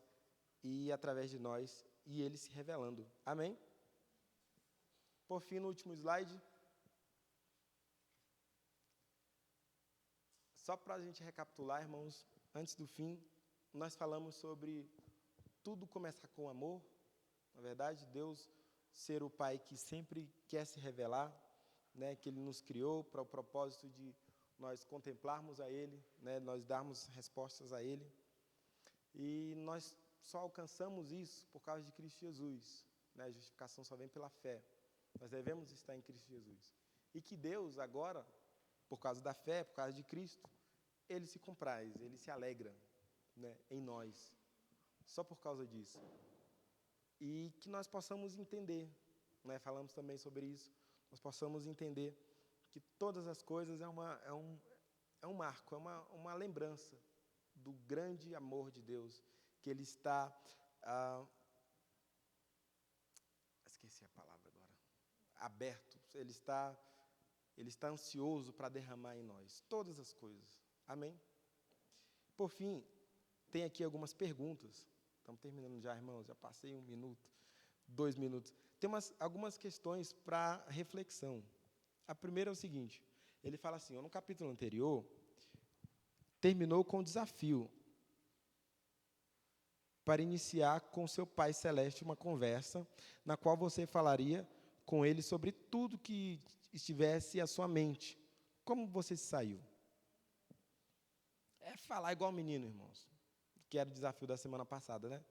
e através de nós, e Ele se revelando. Amém? Por fim, no último slide, só para a gente recapitular, irmãos, antes do fim, nós falamos sobre tudo começar com amor, na verdade, Deus ser o Pai que sempre quer se revelar, né, que Ele nos criou para o propósito de nós contemplarmos a Ele, né, nós darmos respostas a Ele, e nós só alcançamos isso por causa de Cristo Jesus, né, a justificação só vem pela fé. Nós devemos estar em Cristo Jesus. E que Deus, agora, por causa da fé, por causa de Cristo, Ele se compraz, Ele se alegra, né, em nós. Só por causa disso. E que nós possamos entender, né, falamos também sobre isso, nós possamos entender que todas as coisas é um marco, é uma lembrança do grande amor de Deus, que Ele está... esqueci a palavra agora. Aberto, Ele está ansioso para derramar em nós todas as coisas. Amém? Por fim, tem aqui algumas perguntas. Estamos terminando já, irmãos, já passei 1 minuto, 2 minutos. Tem algumas questões para reflexão. A primeira é o seguinte, ele fala assim, no capítulo anterior, terminou com o desafio para iniciar com seu Pai Celeste uma conversa, na qual você falaria com Ele sobre tudo que estivesse à sua mente. Como você se saiu? É falar igual menino, irmãos, que era o desafio da semana passada, né?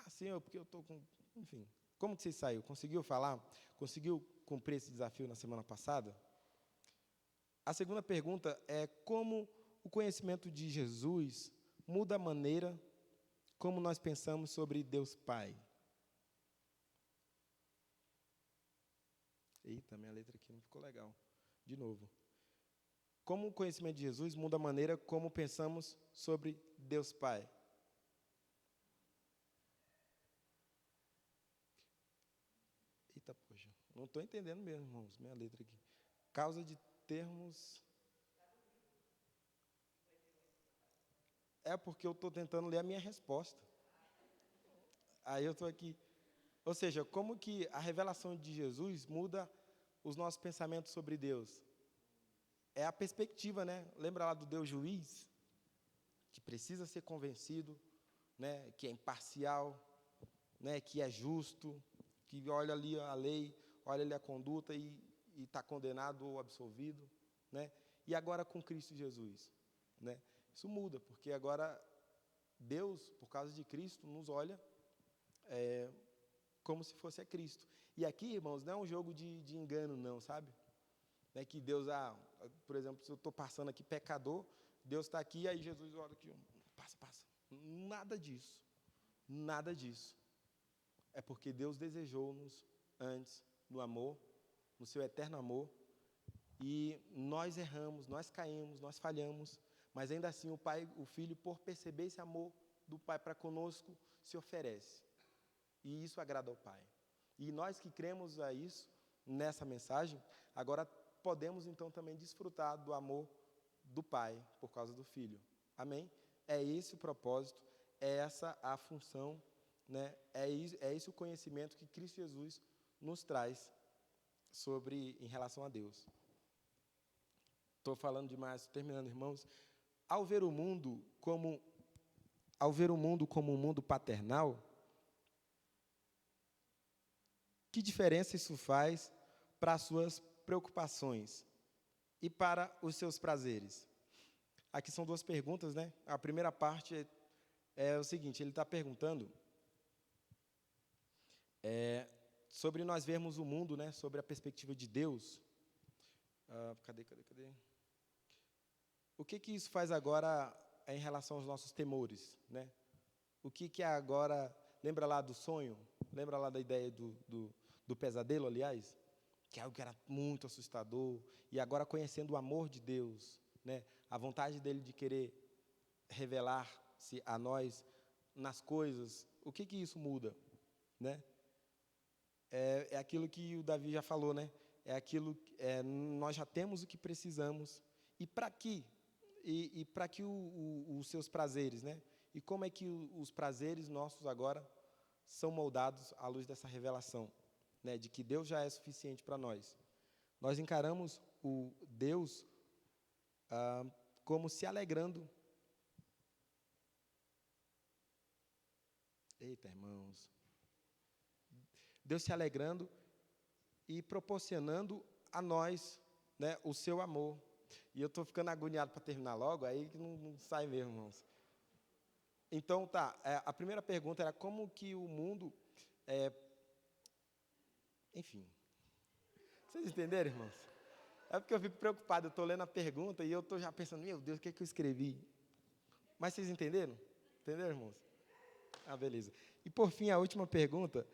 Senhor, porque eu estou com... Enfim, como que você saiu? Conseguiu falar? Conseguiu cumprir esse desafio na semana passada? A segunda pergunta é como o conhecimento de Jesus muda a maneira como nós pensamos sobre Deus Pai. Eita, minha letra aqui não ficou legal. De novo. Como o conhecimento de Jesus muda a maneira como pensamos sobre Deus Pai. Eita, poxa. Não estou entendendo mesmo, irmãos, minha letra aqui. Causa de termos... É porque eu estou tentando ler a minha resposta. Aí eu estou aqui. Ou seja, como que a revelação de Jesus muda os nossos pensamentos sobre Deus? É a perspectiva, né? Lembra lá do Deus juiz? Que precisa ser convencido, né? Que é imparcial, né? Que é justo, que olha ali a lei, olha ali a conduta e está condenado ou absolvido, né? E agora com Cristo Jesus, né? Isso muda, porque agora Deus, por causa de Cristo, nos olha como se fosse a Cristo. E aqui, irmãos, não é um jogo de engano, não, sabe? Não é que Deus, por exemplo, se eu estou passando aqui pecador, Deus está aqui, aí Jesus olha aqui, passa. Nada disso. Nada disso. É porque Deus desejou-nos antes no amor, no seu eterno amor, e nós erramos, nós caímos, nós falhamos, Mas ainda assim o filho, por perceber esse amor do pai para conosco, se oferece. E isso agrada ao pai. E nós que cremos a isso, nessa mensagem, agora podemos então também desfrutar do amor do pai por causa do filho. Amém? É esse o propósito, é essa a função, né? É esse o conhecimento que Cristo Jesus nos traz em relação a Deus. Estou falando demais, terminando, irmãos. Ao ver o mundo como um mundo paternal, que diferença isso faz para as suas preocupações e para os seus prazeres? Aqui são duas perguntas, né? A primeira parte é o seguinte, ele está perguntando sobre nós vermos o mundo, né? Sobre a perspectiva de Deus. Cadê? O que isso faz agora em relação aos nossos temores, né? O que é agora... Lembra lá do sonho? Lembra lá da ideia do pesadelo, aliás? Que é algo que era muito assustador. E agora, conhecendo o amor de Deus, né? A vontade dele de querer revelar-se a nós nas coisas, o que isso muda, né? É aquilo que o Davi já falou, né? Nós já temos o que precisamos. E para quê? E para que os seus prazeres, né? E como é que os prazeres nossos agora são moldados à luz dessa revelação, né? De que Deus já é suficiente para nós. Nós encaramos o Deus como se alegrando. Eita, irmãos. Deus se alegrando e proporcionando a nós, né, o seu amor. E eu estou ficando agoniado para terminar logo, aí que não sai mesmo, irmãos. Então, a primeira pergunta era como que o mundo... Enfim. Vocês entenderam, irmãos? É porque eu fico preocupado, eu estou lendo a pergunta e eu estou já pensando, meu Deus, o que é que eu escrevi? Mas vocês entenderam? Entenderam, irmãos? Beleza. E, por fim, a última pergunta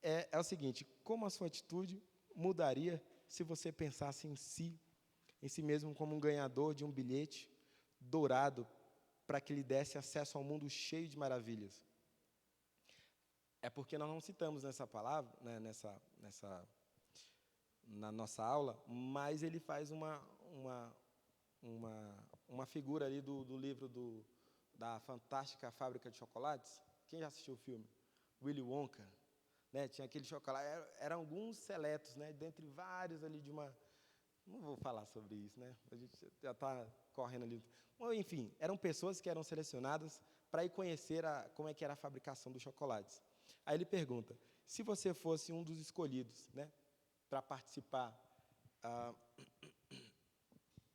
é o seguinte, como a sua atitude mudaria se você pensasse em si mesmo como um ganhador de um bilhete dourado para que lhe desse acesso ao mundo cheio de maravilhas? É porque nós não citamos nessa palavra, né, na nossa aula, mas ele faz uma figura ali do livro da Fantástica Fábrica de Chocolates. Quem já assistiu o filme? Willy Wonka. Né, tinha aquele chocolate, eram alguns seletos, né, dentre vários ali de uma... Não vou falar sobre isso, né? A gente já está correndo ali. Enfim, eram pessoas que eram selecionadas para ir conhecer como é que era a fabricação dos chocolates. Aí ele pergunta, se você fosse um dos escolhidos, né, para participar,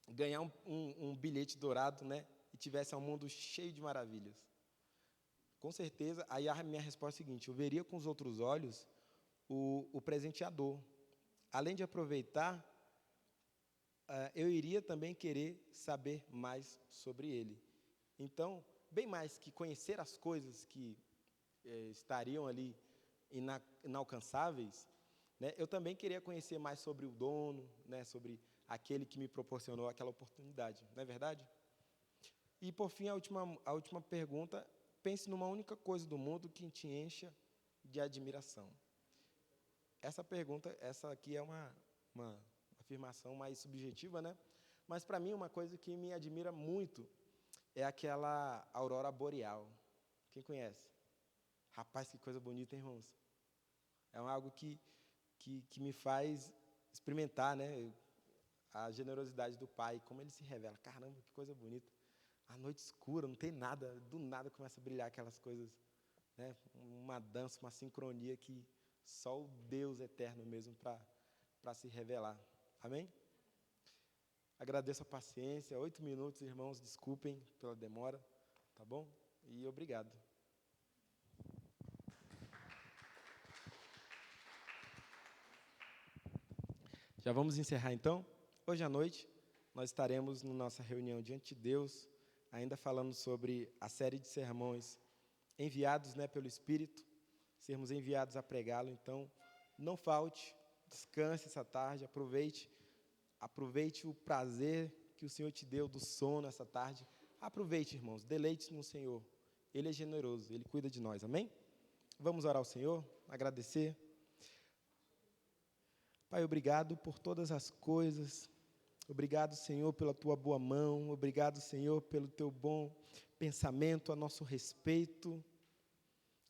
ganhar um bilhete dourado, né, e tivesse um mundo cheio de maravilhas. Com certeza, aí a minha resposta é a seguinte, eu veria com os outros olhos o presenteador. Além de aproveitar, eu iria também querer saber mais sobre ele. Então, bem mais que conhecer as coisas que estariam ali inalcançáveis, né, eu também queria conhecer mais sobre o dono, né, sobre aquele que me proporcionou aquela oportunidade. Não é verdade? E, por fim, a última pergunta, pense numa única coisa do mundo que te encha de admiração. Essa aqui é uma afirmação mais subjetiva, né? Mas, para mim, uma coisa que me admira muito é aquela aurora boreal. Quem conhece? Rapaz, que coisa bonita, hein, irmãos? É algo que me faz experimentar, né, a generosidade do Pai, como Ele se revela. Caramba, que coisa bonita. A noite escura, não tem nada, do nada começa a brilhar aquelas coisas, né, uma dança, uma sincronia que só o Deus eterno mesmo para se revelar. Amém? Agradeço a paciência. 8 minutos, irmãos, desculpem pela demora, tá bom? E obrigado. Já vamos encerrar, então? Hoje à noite, nós estaremos na nossa reunião diante de Deus, ainda falando sobre a série de sermões enviados, né, pelo Espírito, sermos enviados a pregá-lo. Então, não falte, descanse essa tarde, aproveite o prazer que o Senhor te deu do sono essa tarde, aproveite, irmãos, deleite-se no Senhor. Ele é generoso, Ele cuida de nós, amém? Vamos orar ao Senhor, agradecer. Pai, obrigado por todas as coisas. Obrigado, Senhor, pela Tua boa mão. Obrigado, Senhor, pelo Teu bom pensamento a nosso respeito.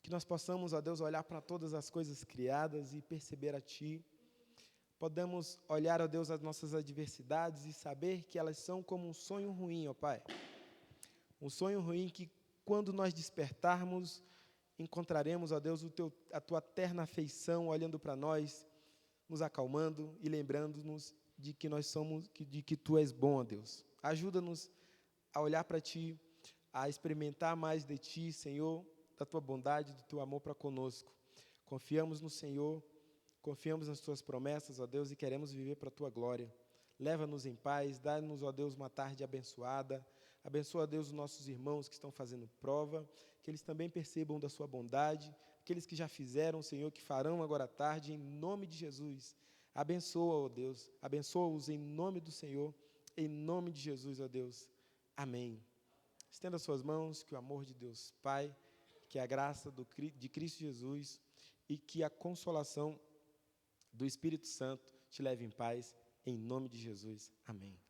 Que nós possamos, ó Deus, olhar para todas as coisas criadas e perceber a Ti. Podemos olhar, ó Deus, as nossas adversidades e saber que elas são como um sonho ruim, ó Pai. Um sonho ruim que, quando nós despertarmos, encontraremos, ó Deus, a Tua terna afeição olhando para nós, nos acalmando e lembrando-nos de que nós somos, de que Tu és bom, ó Deus. Ajuda-nos a olhar para Ti, a experimentar mais de Ti, Senhor, da Tua bondade, do Teu amor para conosco. Confiamos no Senhor, confiamos nas Tuas promessas, ó Deus, e queremos viver para a Tua glória. Leva-nos em paz, dá-nos, ó Deus, uma tarde abençoada. Abençoa, ó Deus, os nossos irmãos que estão fazendo prova, que eles também percebam da Sua bondade, aqueles que já fizeram, Senhor, que farão agora à tarde, em nome de Jesus. Abençoa, ó Deus, abençoa-os em nome do Senhor, em nome de Jesus, ó Deus. Amém. Estenda suas mãos, que o amor de Deus Pai, que a graça de Cristo Jesus e que a consolação do Espírito Santo te leve em paz, em nome de Jesus. Amém.